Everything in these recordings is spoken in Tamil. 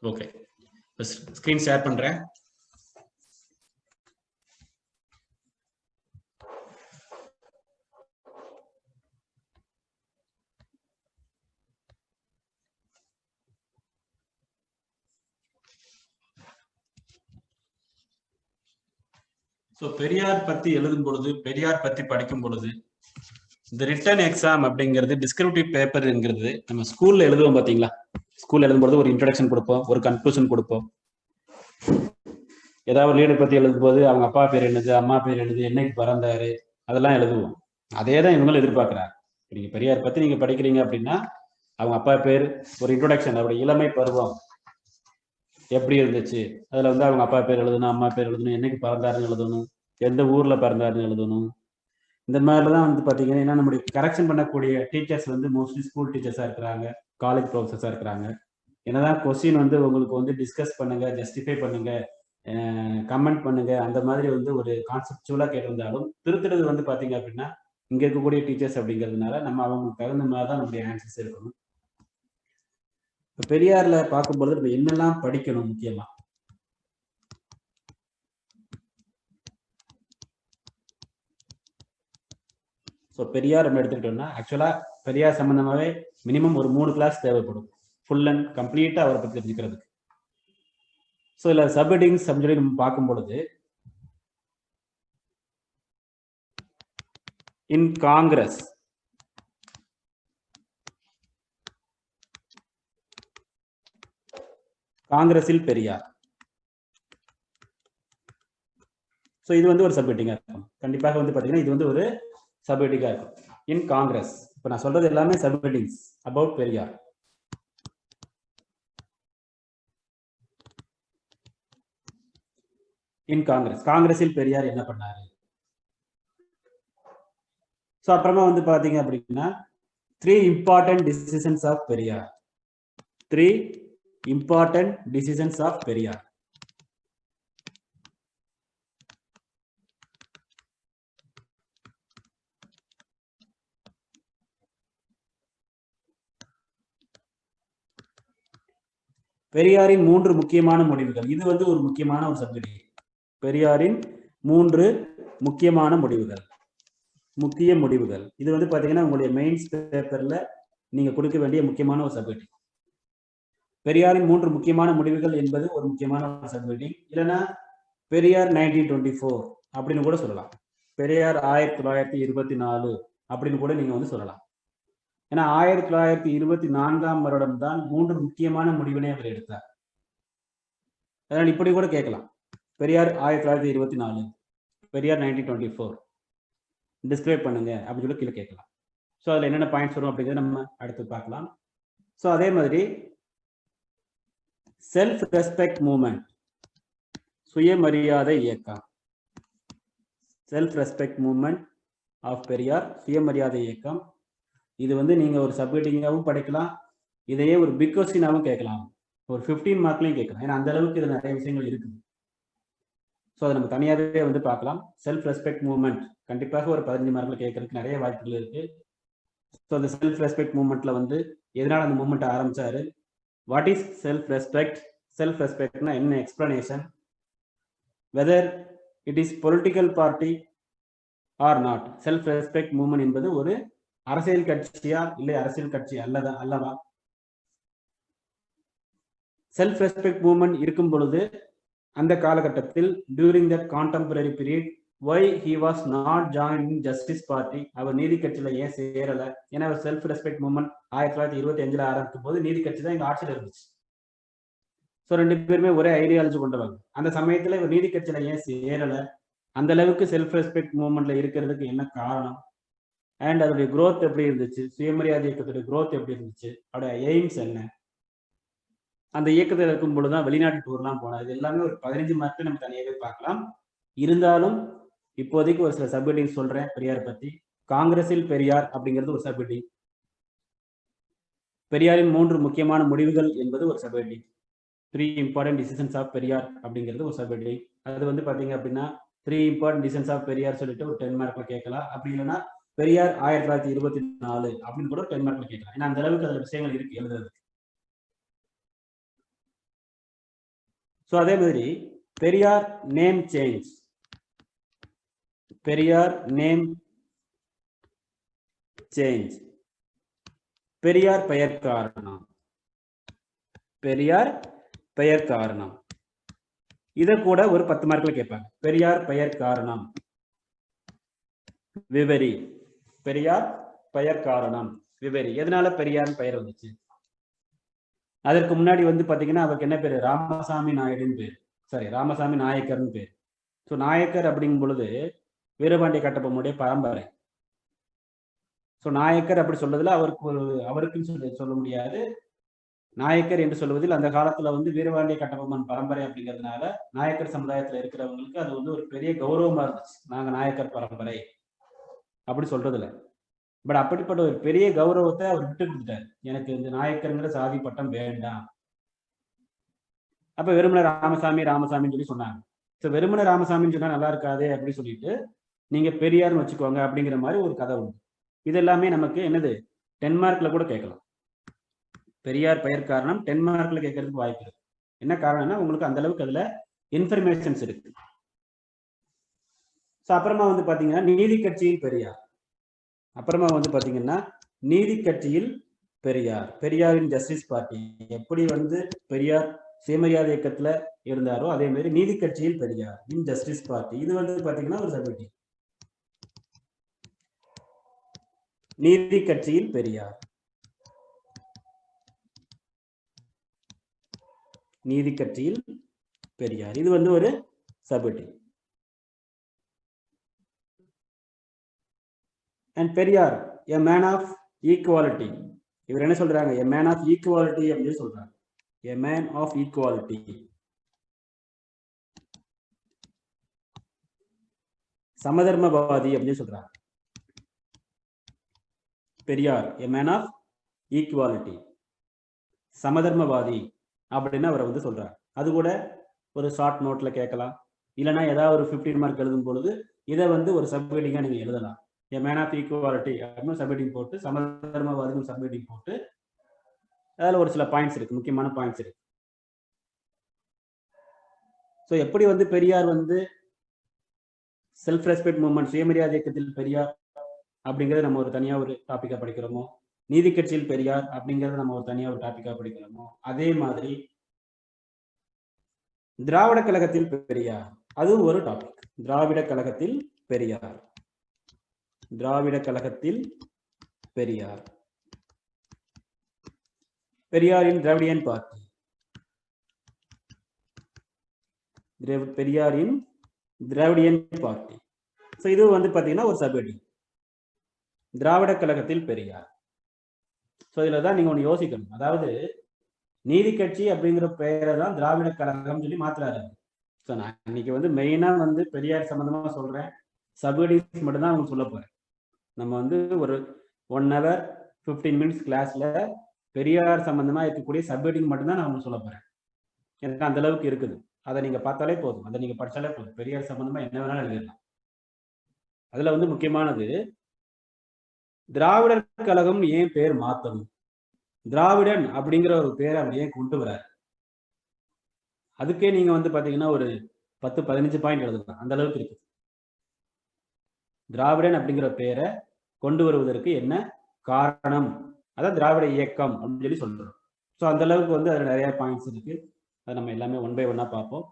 ஓகே, ஸ்கிரீன் ஷேர் பண்றேன். ஸோ பெரியார் பத்தி எழுதும் பொழுது, பெரியார் பத்தி படிக்கும் பொழுது, இந்த ரிட்டன் எக்ஸாம் அப்படிங்கிறது டிஸ்கிரிப்டிவ் பேப்பர்ங்கிறது நம்ம ஸ்கூல்ல எழுதுவோம் பாத்தீங்களா? ஸ்கூல்ல எழுதும்போது ஒரு இன்ட்ரோடக்ஷன் கொடுப்போம், ஒரு கன்க்ளூஷன் கொடுப்போம். ஏதாவது லீடர் பத்தி எழுதும்போது அவங்க அப்பா பேர் என்னது, அம்மா பேர் என்னது, என்னைக்கு பிறந்தாரு, அதெல்லாம் எழுதுவோம். அதே தான் இவங்களும் எதிர்பார்க்கிறாங்க. நீங்க பெரியார் பத்தி நீங்க படிக்கிறீங்க அப்படின்னா அவங்க அப்பா பேர், ஒரு இன்ட்ரோடக்ஷன், அவருடைய இளமை பருவம் எப்படி இருந்துச்சு, அதுல வந்து அவங்க அப்பா பேர் எழுதணும், அம்மா பேர் எழுதணும், என்னைக்கு பிறந்தாருன்னு எழுதணும், எந்த ஊர்ல பிறந்தாருன்னு எழுதணும். இந்த மாதிரிலாம் வந்து பாத்தீங்கன்னா, ஏன்னா நம்முடைய கரெக்ஷன் பண்ணக்கூடிய டீச்சர்ஸ் வந்து மோஸ்ட்லி ஸ்கூல் டீச்சர்ஸா இருக்கிறாங்க, காலேஜ் ப்ரொஃபஸர்ஸா இருக்கிறாங்க. என்னதான் கொஸ்டின் வந்து உங்களுக்கு வந்து டிஸ்கஸ் பண்ணுங்க, ஜஸ்டிஃபை பண்ணுங்க, கமெண்ட் பண்ணுங்க, அந்த மாதிரி வந்து ஒரு கான்செப்டுவலா கேட்டிருந்தாலும் திருத்துறது வந்து பாத்தீங்க அப்படின்னா இங்க இருக்கக்கூடிய டீச்சர்ஸ் அப்படிங்கிறதுனால நம்ம அவங்களுக்கு தகுந்த மாதிரி தான் நம்முடைய ஆன்சர்ஸ் இருக்கணும். இப்போ பெரியார்ல பார்க்கும்போது நம்ம என்னெல்லாம் படிக்கணும் முக்கியமா? ஸோ பெரியார் நம்ம எடுத்துக்கிட்டோம்னா ஆக்சுவலா பெரியார் சம்பந்தமாவே மினிமம் ஒரு 3 கிளாஸ் தேவைப்படும் ஃபுல் அண்ட் கம்ப்ளீட்டா அவரை பத்தி தெரிஞ்சுக்கிறதுக்கு. ஸோ இதுல சப்ஹெட்டிங்ஸ் அப்படின்னு சொல்லி நம்ம பார்க்கும் பொழுது இன் காங்கிரஸ், காங்கிரஸில் பெரியார். ஸோ இது வந்து ஒரு சப்ஹெட்டிங்கா இருக்கும். கண்டிப்பாக வந்து பாத்தீங்கன்னா இது வந்து ஒரு சப்ஹெட்டிங்கா இருக்கும். இன் காங்கிரஸ், இப்போ நான் சொல்றது எல்லாமே சப்ஹெட்டிங்ஸ் அபவுட் பெரியார். இன் காங்கிரஸ், காங்கிரஸில் பெரியார் என்ன பண்ணாரு. ஸோ அப்புறமா வந்து பாத்தீங்க அப்படின்னா 3 important decisions of Periyar. 3 important decisions of Periyar. பெரியாரின் 3 முக்கியமான முடிவுகள். இது வந்து ஒரு முக்கியமான ஒரு சப்ஜெக்ட். பெரியாரின் 3 முக்கியமான முடிவுகள். முக்கிய முடிவுகள் இது வந்து பாத்தீங்கன்னா உங்களுடைய மெயின்ஸ் பேப்பர்ல நீங்க கொடுக்க வேண்டிய முக்கியமான ஒரு சப்ஜெக்ட். பெரியாரின் 3 முக்கியமான முடிவுகள் என்பது ஒரு முக்கியமான ஒரு சப்ஜெக்ட். இல்லைன்னா பெரியார் 1924 அப்படின்னு கூட சொல்லலாம். பெரியார் 1924 அப்படின்னு கூட நீங்க வந்து சொல்லலாம். ஏன்னா 1924ஆம் வருடம் தான் 3 முக்கியமான முடிவினை அவர் எடுத்தார். அதனால் இப்படி கூட கேட்கலாம், பெரியார் 1924, பெரியார் 1924 டிஸ்கிரைப் பண்ணுங்க அப்படின்னு சொல்லி கீழே கேட்கலாம். ஸோ அதில் என்னென்ன பாயிண்ட்ஸ் வரும் அப்படிங்கிறத நம்ம அடுத்து பார்க்கலாம். ஸோ அதே மாதிரி செல்ஃப் ரெஸ்பெக்ட் மூவ்மெண்ட், சுயமரியாதை இயக்கம். Self respect movement of Periyar, சுயமரியாதை இயக்கம். இது வந்து நீங்க ஒரு சப்ஹெட்டிங்காகவும் படிக்கலாம், இதையே ஒரு பிக் கொஸ்டினாகவும் கேட்கலாம், ஒரு 15 மார்க்லையும் கேட்கலாம். ஏன்னா அந்த அளவுக்கு இதுல நிறைய விஷயங்கள் இருக்குது. ஸோ அதை நம்ம தனியாகவே வந்து பார்க்கலாம். செல்ஃப் ரெஸ்பெக்ட் மூவ்மெண்ட் கண்டிப்பாக ஒரு 15 மார்க்ல கேட்கறதுக்கு நிறைய வாய்ப்புகள் இருக்கு. ஸோ அந்த செல்ஃப் ரெஸ்பெக்ட் மூவ்மெண்ட்ல வந்து எதனால அந்த மூவ்மெண்ட் ஆரம்பிச்சாரு, what is self respect, self ரெஸ்பெக்ட்னா என்ன explanation, whether it is political party or not. Self respect movement என்பது ஒரு அரசியல் கட்சியா இல்லை அரசியல் கட்சி அல்லவா. செல்ஃப் ரெஸ்பெக்ட் மூவ்மெண்ட் இருக்கும் பொழுது அந்த காலகட்டத்தில் during that contemporary period why he was not joined in justice party, அவர் நீதி கட்சியில ஏன் சேரல. ஏன்னா அவர் செல்ஃப் ரெஸ்பெக்ட் மூவ்மெண்ட் 1925 ஆரம்பிக்கும் போது நீதி கட்சி தான் எங்க ஆட்சியில் இருந்துச்சு. ஸோ 2 பேருமே ஒரே ஐடியாலஜி கொண்டவங்க. அந்த சமயத்துல இவர் நீதி கட்சியில ஏன் சேரல, அந்த அளவுக்கு செல்ஃப் ரெஸ்பெக்ட் மூவ்மெண்ட்ல இருக்கிறதுக்கு என்ன காரணம், அண்ட் அதோடைய growth எப்படி இருந்துச்சு, சுயமரியாதை இயக்கத்துடைய growth எப்படி இருந்துச்சு, அவருடைய எய்ம்ஸ் என்ன, அந்த இயக்கத்தில் இருக்கும் பொழுதுதான் வெளிநாட்டு டூர்லாம் போனா. இது எல்லாமே ஒரு 15 மார்க் நம்ம தனியாகவே பார்க்கலாம். இருந்தாலும் இப்போதைக்கு ஒரு சில சப்ஹெட்டிங் சொல்றேன் பெரியார் பத்தி. காங்கிரஸில் பெரியார் அப்படிங்கிறது ஒரு சப்ஹெட்டிங். பெரியாரின் 3 முக்கியமான முடிவுகள் என்பது ஒரு subheading. 3 important decisions of Periyar அப்படிங்கிறது ஒரு சப்ஹெட்டிங். அது வந்து பாத்தீங்க அப்படின்னா 3 important decisions of பெரியார் சொல்லிட்டு ஒரு 10 மார்க்ல கேட்கலாம். அப்படி இல்லைன்னா பெரியார் 1924 அப்படின்னு கூட 10 மார்க்ல கேட்கலாம். ஏன்னா அந்த அளவுக்கு அதுல விஷயங்கள் இருக்கு எழுதுறதுக்கு. ஸோ அதே மாதிரி Periyar name change, Periyar name change, Periyar பெயர் காரணம், பெரியார் பெயர் காரணம். இதை கூட ஒரு 10 மார்க்ல கேட்பாங்க. பெரியார் பெயர் காரணம் விவரி, பெரியார் பெயர் காரணம் விவரி. எதனால பெரியார் பெயர் வந்துச்சு? அதற்கு முன்னாடி வந்து பாத்தீங்கன்னா அவருக்கு என்ன பேரு? ராமசாமி நாயுடுன்னு பேர், சாரி ராமசாமி நாயக்கர்னு பேர். ஸோ நாயக்கர் அப்படிங்கும் பொழுது வீரபாண்டிய கட்டபொம்மனுடைய பரம்பரை. ஸோ நாயக்கர் அப்படி சொல்றதுல அவருக்குன்னு சொல்ல முடியாது. நாயக்கர் என்று சொல்வதில் அந்த காலத்துல வந்து வீரபாண்டிய கட்டபொம்மன் பரம்பரை அப்படிங்கிறதுனால நாயக்கர் சமுதாயத்துல இருக்கிறவங்களுக்கு அது வந்து ஒரு பெரிய கௌரவமா இருந்துச்சு. நாங்க நாயக்கர் பரம்பரை அப்படி சொல்றதுல. பட் அப்படிப்பட்ட ஒரு பெரிய கௌரவத்தை அவர் விட்டு கொடுத்துட்டார். எனக்கு இந்த நாயக்கருங்கிற சாதி பட்டம் வேண்டாம். அப்ப வெறுமன ராமசாமி ராமசாமின்னு சொல்லி சொன்னாங்க. ஸோ வெறுமன ராமசாமின்னு சொன்னா நல்லா இருக்காதே அப்படின்னு சொல்லிட்டு நீங்க பெரியார்னு வச்சுக்கோங்க அப்படிங்கிற மாதிரி ஒரு கதை உண்டு. இது எல்லாமே நமக்கு என்னது 10 மார்க்ல கூட கேட்கலாம். பெரியார் பெயர் காரணம் 10 மார்க்ல கேட்கறதுக்கு வாய்ப்பு இருக்கு. என்ன காரணம்னா உங்களுக்கு அந்த அளவுக்கு அதுல இன்ஃபர்மேஷன்ஸ் இருக்கு. ஸோ அப்புறமா வந்து பாத்தீங்கன்னா நீதி கட்சியில் பெரியார், அப்புறமா வந்து பாத்தீங்கன்னா நீதி கட்சியில் பெரியார், பெரியாரின் ஜஸ்டிஸ் பார்ட்டி. எப்படி வந்து பெரியார் சுயமரியாதை இயக்கத்துல இருந்தாரோ அதே மாதிரி நீதி கட்சியில் பெரியார் இன் ஜஸ்டிஸ் பார்ட்டி. இது வந்து பாத்தீங்கன்னா ஒரு சப்ஜெக்ட். நீதி கட்சியில் பெரியார், நீதி கட்சியில் பெரியார், இது வந்து ஒரு subject. And Periyar a man of equality. இவர் என்ன சொல்றாங்க? a man of equality அப்படின்னு சொல்றாங்க. a man of equality. சமதர்மவாதி அப்படின்னு சொல்றாங்க. Periyar a man of equality, சமதர்மவாதி அப்படின்னு அவரை வந்து சொல்றாங்க. அது கூட ஒரு ஷார்ட் நோட்ல கேட்கலாம். இல்லைன்னா ஏதாவது ஒரு 15 மார்க் எழுதும் பொழுது இதை வந்து ஒரு சப்ஹெட்டிங்கா நீங்க எழுதலாம். a man of equality அப்படின்னு சப்ஹெட்டிங் போட்டு சமதர்மவாதின்னு சப்ஹெட்டிங் போட்டு அதுல ஒரு சில பாயிண்ட்ஸ் இருக்கு, முக்கியமான பாயிண்ட்ஸ் இருக்கு. ஸோ எப்படி வந்து பெரியார் வந்து செல்ஃப் ரெஸ்பெக்ட் மூவ்மெண்ட் சுயமரியாதை இயக்கத்தில் பெரியார் அப்படிங்கிறது நம்ம ஒரு தனியா ஒரு டாபிக்கா படிக்கிறோமோ, நீதி கட்சியில் பெரியார் அப்படிங்கறது நம்ம ஒரு தனியா ஒரு டாபிக்கா படிக்கிறோமோ, அதே மாதிரி திராவிட கழகத்தில் பெரியார் அதுவும் ஒரு டாபிக். திராவிட கழகத்தில் பெரியார், திராவிட கழகத்தில் பெரியார், பெரியாரின் திராவிடியன் பார்ட்டி, பெரியாரின் திராவிடியன் பார்ட்டி. ஸோ இது வந்து பாத்தீங்கன்னா ஒரு சப்ஹெட்டிங், திராவிட கழகத்தில் பெரியார். ஸோ இதுல தான் நீங்க ஒன்று யோசிக்கணும். அதாவது நீதி கட்சி அப்படிங்கிற பெயரை தான் திராவிட கழகம் சொல்லி மாத்துறாரு. ஸோ நான் இன்னைக்கு வந்து மெயினா வந்து பெரியார் சம்பந்தமா சொல்றேன். சப்ஹெட்டிங்ஸ் மட்டும் தான் அவங்க சொல்ல போறேன். நம்ம வந்து ஒரு 1 hour 15 minutes கிளாஸ்ல பெரியார் சம்பந்தமா இருக்கக்கூடிய சப்ஹெட்டிங் மட்டும் தான் நான் உங்களுக்கு சொல்ல போறேன். எனக்கு அந்த அளவுக்கு இருக்குது. அதை நீங்க பார்த்தாலே போதும், அதை நீங்க படிச்சாலே போதும். பெரியார் சம்பந்தமா என்ன வேணாலும் எழுதிடலாம். அதுல வந்து முக்கியமானது திராவிடர் கழகம் ஏன் பேர் மாத்தணும், திராவிடன் அப்படிங்கிற ஒரு பேரை அவர் ஏன் கொண்டு வராரு, அதுக்கே நீங்க வந்து பாத்தீங்கன்னா ஒரு 10-15 பாயிண்ட் எழுதலாம். அந்த அளவுக்கு இருக்கு. திராவிடன் அப்படிங்கிற பேரை கொண்டு வருவதற்கு என்ன காரணம், அதான் திராவிட இயக்கம் அப்படின்னு சொல்லி சொல்றோம். ஸோ அந்த அளவுக்கு வந்து அதுல நிறைய பாயிண்ட்ஸ் இருக்கு. அதை நம்ம எல்லாமே 1 by 1 பார்ப்போம்.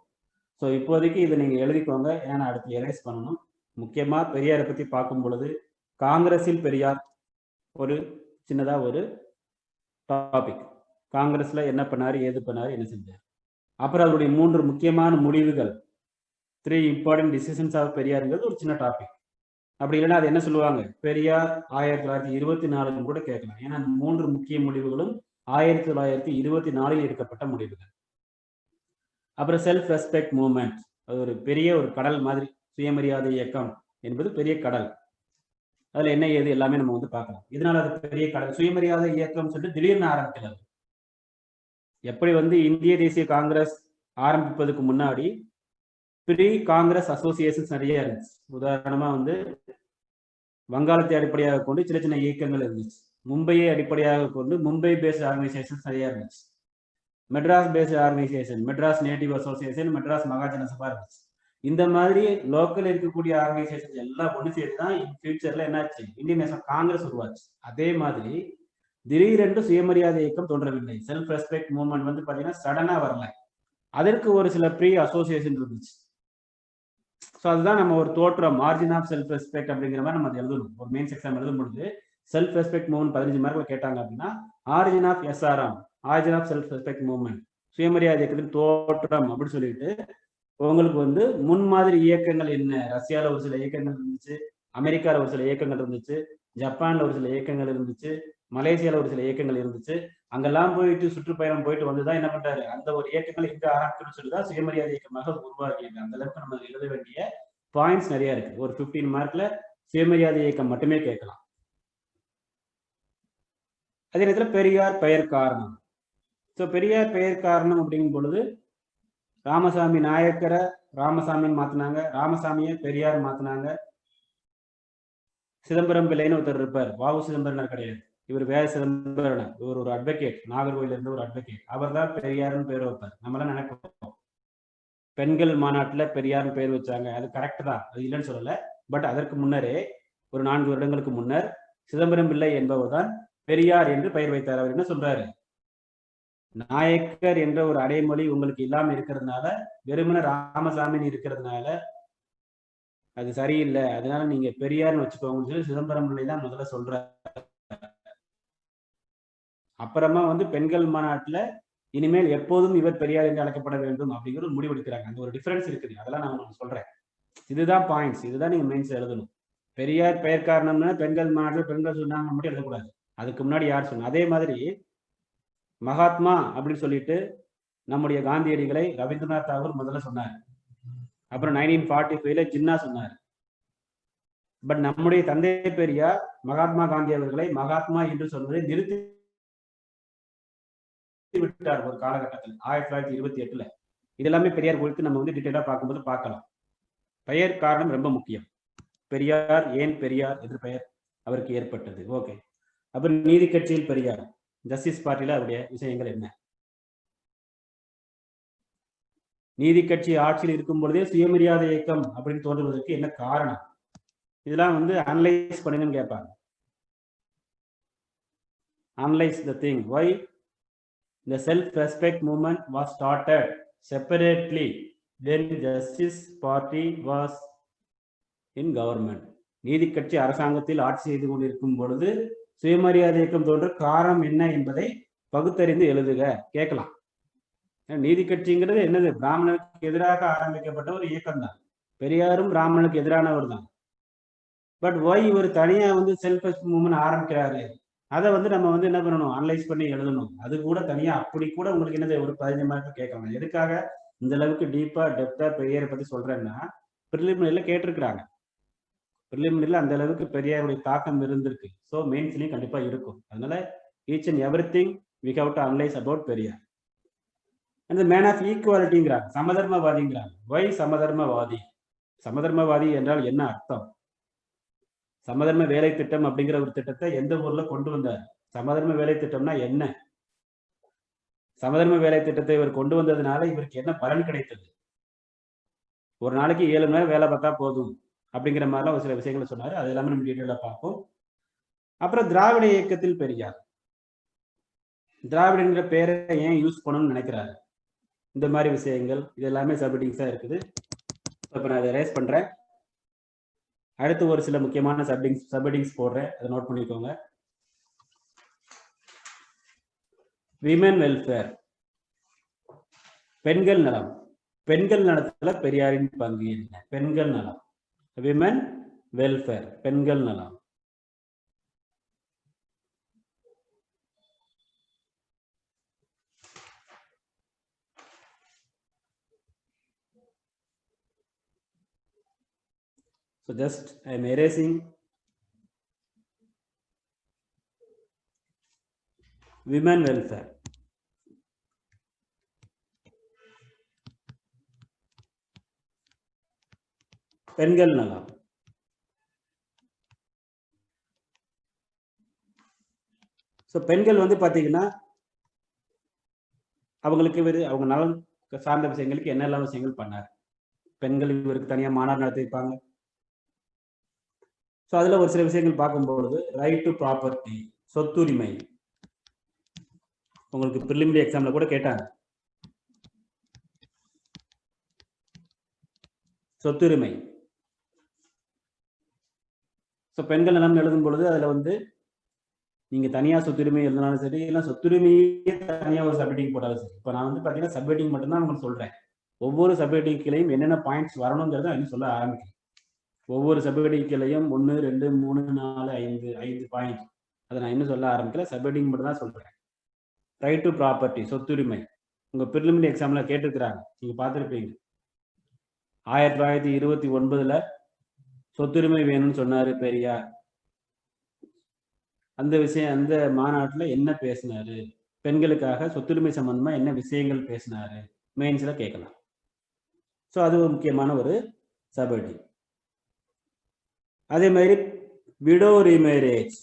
ஸோ இப்போதைக்கு இதை நீங்க எழுதிக்கோங்க, ஏன்னா அடுத்து எரேஸ் பண்ணணும். முக்கியமா பெரியாரை பத்தி பார்க்கும் பொழுது காங்கிரஸில் பெரியார் ஒரு சின்னதா ஒரு டாபிக். காங்கிரஸ்ல என்ன பண்ணாரு, ஏது பண்ணாரு, என்ன செஞ்சார், அப்புறம் அவருடைய 3 முக்கியமான முடிவுகள், 3 important decisions ஆஃப் பெரியாருங்கிறது ஒரு சின்ன டாபிக். அப்படி இல்லைன்னா அது என்ன சொல்லுவாங்க, பெரியார் 1924 கூட கேட்கலாம். ஏன்னா 3 முக்கிய முடிவுகளும் 1924 எடுக்கப்பட்ட முடிவுகள். அப்புறம் செல்ஃப் ரெஸ்பெக்ட் மூவ்மெண்ட், அது ஒரு பெரிய ஒரு கடல் மாதிரி. சுயமரியாதை இயக்கம் என்பது பெரிய கடல். அதுல என்ன ஏது எல்லாமே நம்ம வந்து பார்க்கலாம். இதனால அது பெரிய கடல். சுயமரியாதை இயக்கம் சொல்லிட்டு திடீர்னு ஆரம்பிக்கிறது. எப்படி வந்து இந்திய தேசிய காங்கிரஸ் ஆரம்பிப்பதற்கு முன்னாடி ப்ரீ காங்கிரஸ் அசோசியேஷன்ஸ் நிறைய இருந்துச்சு. உதாரணமா வந்து வங்காளத்தை அடிப்படையாக கொண்டு சின்ன சின்ன இயக்கங்கள் இருந்துச்சு. மும்பையை அடிப்படையாக கொண்டு மும்பை பேஸ்ட் ஆர்கனைசேஷன்ஸ் நிறைய இருந்துச்சு. Madras based organisation, Madras native association, Madras Mahajana Sabha இருந்துச்சு. இந்த மாதிரி லோக்கல் இருக்கக்கூடிய ஆர்கனைசேஷன் எல்லாம் ஒன்று சேர்த்து தான் ஃபியூச்சர்ல என்னாச்சு, இந்தியன் நேஷனல் காங்கிரஸ் உருவாச்சு. அதே மாதிரி திடீரென்று சுயமரியாதை இயக்கம் தோன்றவில்லை. செல்ஃப் ரெஸ்பெக்ட் மூவ்மெண்ட் வந்து பாத்தீங்கன்னா சடனா வரல. அதற்கு ஒரு சில ப்ரீ அசோசியேஷன் இருந்துச்சு. ஸோ அதுதான் நம்ம ஒரு தோற்றம், மார்ஜின் ஆஃப் செல்ஃப் ரெஸ்பெக்ட் அப்படிங்கிற மாதிரி நம்ம எழுதணும். ஒரு மெயின்ஸ் எக்ஸாம் எழுதும் பொழுது செல்ஃப் ரெஸ்பெக்ட் மூவ்மெண்ட் 15 மார்க்ல கேட்டாங்க அப்படின்னா, origin of SRM, origin of self respect movement, சுயமரியாதை இயக்கத்தின் தோற்றம் அப்படின்னு சொல்லிட்டு உங்களுக்கு வந்து முன்மாதிரி இயக்கங்கள் என்ன, ரஷ்யால ஒரு சில இயக்கங்கள் இருந்துச்சு, அமெரிக்கால ஒரு சில இயக்கங்கள் இருந்துச்சு, ஜப்பான்ல ஒரு சில இயக்கங்கள் இருந்துச்சு, மலேசியால ஒரு சில இயக்கங்கள் இருந்துச்சு. அங்கெல்லாம் போயிட்டு சுற்றுப்பயணம் போயிட்டு வந்துதான் என்ன பண்றாரு, அந்த ஒரு இயக்கங்கள் எங்க ஆரம்பிக்கணும்னு சொல்லிதான் சுயமரியாதை இயக்கமாக உருவாக்கியிருக்கு. அந்த அளவுக்கு நம்ம எழுத வேண்டிய பாயிண்ட்ஸ் நிறைய இருக்கு. ஒரு 15 மார்க்ல சுயமரியாதை இயக்கம் மட்டுமே கேட்கலாம். அதே நேரத்தில் பெரியார் பெயர் காரணம். ஸோ பெரியார் பெயர் காரணம் அப்படிங்கும் பொழுது ராமசாமி நாயக்கரை ராமசாமின்னு மாத்தினாங்க, ராமசாமியை பெரியார் மாத்தினாங்க. சிதம்பரம் பிள்ளைன்னு ஒருத்தர் இருப்பார், வாவு சிதம்பரம் கிடையாது, இவர் வேற சிதம்பரம், இவர் ஒரு அட்வொகேட், நாகர்கோயில இருந்து ஒரு அட்வொகேட். அவர் தான் பெரியார்னு பேர் வைப்பார். நம்மளாம் நினைப்போம் பெண்கள் மாநாட்டுல பெரியார்னு பேர் வச்சாங்க, அது கரெக்ட் தான், அது இல்லைன்னு சொல்லல. பட் அதற்கு முன்னரே ஒரு 4 வருடங்களுக்கு முன்னர் சிதம்பரம் பிள்ளை என்பவர் தான் பெரியார் என்று பெயர் வைத்தார். அவர் என்ன சொல்றாரு, நாயக்கர் என்ற ஒரு அடைமொழி உங்களுக்கு இல்லாம இருக்கிறதுனால, வெறுமன ராமசாமின்னு இருக்கிறதுனால அது சரியில்லை, அதனால நீங்க பெரியார்னு வச்சுக்கோங்கன்னு சொல்லி சிதம்பரம் பிள்ளை தான் முதல்ல சொல்ற. அப்புறமா வந்து பெண்கள் மாநாட்டுல இனிமேல் எப்போதும் இவர் பெரியார் என்று அழைக்கப்பட வேண்டும் அப்படிங்கிற ஒரு முடிவு எடுக்கிறாங்க. அந்த ஒரு டிஃபரன்ஸ் இருக்குது, அதெல்லாம் நான் உங்களுக்கு சொல்றேன். இதுதான் பாயிண்ட்ஸ், இதுதான் நீங்க மெயின்ஸ் எழுதணும். பெரியார் பெயர் காரணம்னா பெண்கள் மாநாட்டில் பெண்கள் சொன்னாங்க மட்டும் எழுதக்கூடாது, அதுக்கு முன்னாடி யார் சொன்னா. அதே மாதிரி மகாத்மா அப்படின்னு சொல்லிட்டு நம்முடைய காந்தியடிகளை ரவீந்திரநாத் தாகூர் முதல்ல சொன்னார். அப்புறம் 1945ல ஜின்னா சொன்னார். பட் நம்முடைய தந்தை பெரியார் மகாத்மா காந்தி அவர்களை மகாத்மா என்று சொல்வதை நிறுத்தி விட்டார் ஒரு காலகட்டத்தில், 1928ல. இதெல்லாமே பெரியார் குறித்து நம்ம வந்து டீட்டெயிலா பார்க்கும்போது பார்க்கலாம். பெயர் காரணம் ரொம்ப முக்கியம். பெரியார் ஏன் பெரியார் என்று பெயர் அவருக்கு ஏற்பட்டது. ஓகே, அப்புறம் நீதி கட்சியில் பெரியார், ஜஸ்டிஸ் பார்ட்டியில அவருடைய விஷயங்கள் என்ன? நீதி கட்சி ஆட்சியில் இருக்கும் பொழுதே சுயமரியாதை இயக்கம் அப்படின்னு தோன்றுவதற்கு என்ன காரணம்? இதெல்லாம் வந்து அனலைஸ் பண்ணுங்கன்னு கேட்பாங்க. Analyse the thing, why the self-respect movement was started separately when Justice Party was in government. நீதி கட்சி அரசாங்கத்தில் ஆட்சி செய்து கொண்டிருக்கும் பொழுது சுயமரியாதை இயக்கம் தோன்ற காரணம் என்ன என்பதை பகுத்தறிந்து எழுதுக கேட்கலாம். நீதி கட்சிங்கிறது என்னது, பிராமணனுக்கு எதிராக ஆரம்பிக்கப்பட்ட ஒரு இயக்கம் தான். பெரியாரும் பிராமணனுக்கு எதிரானவர் தான். பட் ஒய் இவர் தனியா வந்து செல்ஃப் ரெஸ்பெக்ட் மூவ்மெண்ட் ஆரம்பிக்கிறாரு, அதை வந்து நம்ம வந்து என்ன பண்ணணும், அனலைஸ் பண்ணி எழுதணும். அது கூட தனியா அப்படி கூட உங்களுக்கு என்னது ஒரு 15 மார்க் கேட்கலாம். எதுக்காக இந்த அளவுக்கு டீப்பா டெப்தா பெரியாரை பத்தி சொல்றேன்னா, பிரிலிமினரியில கேட்டிருக்கிறாங்க. பிரிலிமினரியில அந்த அளவுக்கு பெரியாருடைய தாக்கம் இருந்திருக்கு. ஸோ மெயின்ஸ்லயும் கண்டிப்பா இருக்கும். அதனால each and every thing we have to analyse about Periyar. அந்த மேன் ஆஃப் ஈக்குவாலிட்டிங்கிறாங்க, சமதர்மவாதிங்கிறாங்க. ஒய் சமதர்மவாதி? சமதர்மவாதி என்றால் என்ன அர்த்தம்? சமதர்ம வேலை திட்டம் அப்படிங்கிற ஒரு திட்டத்தை எந்த ஊர்ல கொண்டு வந்தார்? சமதர்ம வேலை திட்டம்னா என்ன? சமதர்ம வேலை திட்டத்தை இவர் கொண்டு வந்ததுனால இவருக்கு என்ன பலன் கிடைத்தது? ஒரு நாளைக்கு 7 மணி நேரம் வேலை பார்த்தா போதும் அப்படிங்கிற மாதிரிலாம் ஒரு சில விஷயங்களை சொன்னாரு. அது எல்லாமே நம்ம டீட்டெயிலா பார்ப்போம். அப்புறம் திராவிட இயக்கத்தில் பெரியார், திராவிடங்கிற பேரை ஏன் யூஸ் பண்ணணும்னு நினைக்கிறாரு, இந்த மாதிரி விஷயங்கள் இது எல்லாமே சப்ஹெட்டிங்ஸா இருக்குது. இப்ப நான் அதை ரேஸ் பண்றேன். அடுத்து ஒரு சில முக்கியமான சப்ஹெட்டிங்ஸ் போடுறேன், அதை நோட் பண்ணிக்கோங்க. விமென் வெல்ஃபேர், பெண்கள் நலம். பெண்கள் நலத்துல பெரியாரின் பங்கு என்ன? பெண்கள் நலம், விமென் வெல்ஃபேர், பெண்கள் நலம். So just I am erasing women welfare. பெண்கள் நலம். ஸோ பெண்கள் வந்து பார்த்தீங்கன்னா அவங்களுக்கு அவங்க நலன் சார்ந்த விஷயங்களுக்கு என்னெல்லாம் விஷயங்கள் பண்ணார். பெண்கள் இவருக்கு தனியாக மாநாடு நடத்தியிருப்பாங்க. ஸோ அதில் ஒரு சில விஷயங்கள் பார்க்கும்பொழுது ரைட் டு ப்ராப்பர்ட்டி, சொத்துரிமை, உங்களுக்கு ப்ரிலிமினரி எக்ஸாம்ல கூட கேட்டாங்க. சொத்துரிமை. ஸோ பெண்கள் நலம் எழுதும் பொழுது அதில் வந்து நீங்க தனியாக சொத்துரிமை எழுதினாலும் சரி, இல்லை சொத்துரிமையே தனியாக ஒரு சப்ஹெட்டிங் போட்டாலும் சரி. இப்போ நான் வந்து பார்த்தீங்கன்னா சப்ஹெட்டிங் மட்டும்தான் உங்களுக்கு சொல்றேன். ஒவ்வொரு சப்ஹெட்டிங் கீழையும் என்னென்ன பாயிண்ட்ஸ் வரணுங்கிறத இன்னும் சொல்ல ஆரம்பிக்கிறேன். ஒவ்வொரு சப்ஹெட்டிங் கீழையும் 1, 2, 3, 4, 5 பாயிண்ட். அதை நான் இன்னும் சொல்ல ஆரம்பிக்கல. சப்ஹெட்டிங் மட்டும் தான் சொல்றேன். ரைட் டு ப்ராப்பர்ட்டி, சொத்துரிமை. உங்க ப்ரிலிமினரி எக்ஸாம்ல கேட்டிருக்கிறாங்க, நீங்க பார்த்துருப்பீங்க. 1929 சொத்துரிமை வேணும்னு சொன்னாரு பெரியார். அந்த விஷயம், அந்த மாநாட்டுல என்ன பேசினாரு, பெண்களுக்காக சொத்துரிமை சம்பந்தமா என்ன விஷயங்கள் பேசினாரு, மெயின்ஸ்ல கேட்கலாம். ஸோ அது ஒரு முக்கியமான ஒரு சப்ஹெட்டிங். அதே மாதிரி விடோ ரீமேரேஜ்,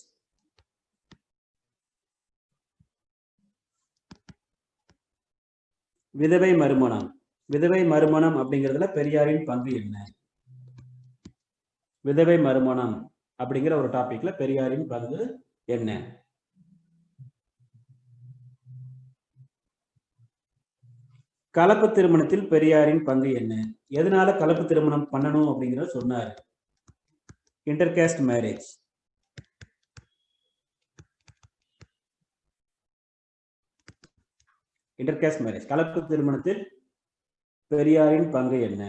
விதவை மறுமணம். விதவை மறுமணம் அப்படிங்கிறதுல பெரியாரின் பங்கு என்ன? விதவை மறுமணம் அப்படிங்கிற ஒரு டாபிக்ல பெரியாரின் பங்கு என்ன? கலப்பு திருமணத்தில் பெரியாரின் பங்கு என்ன? எதனால கலப்பு திருமணம் பண்ணணும் அப்படிங்கிறத சொன்னாரு. Intercaste marriage. இன்டர்காஸ்ட் மேரேஜ், கலப்பு திருமணத்தில் பெரியாரின் பங்கு என்ன?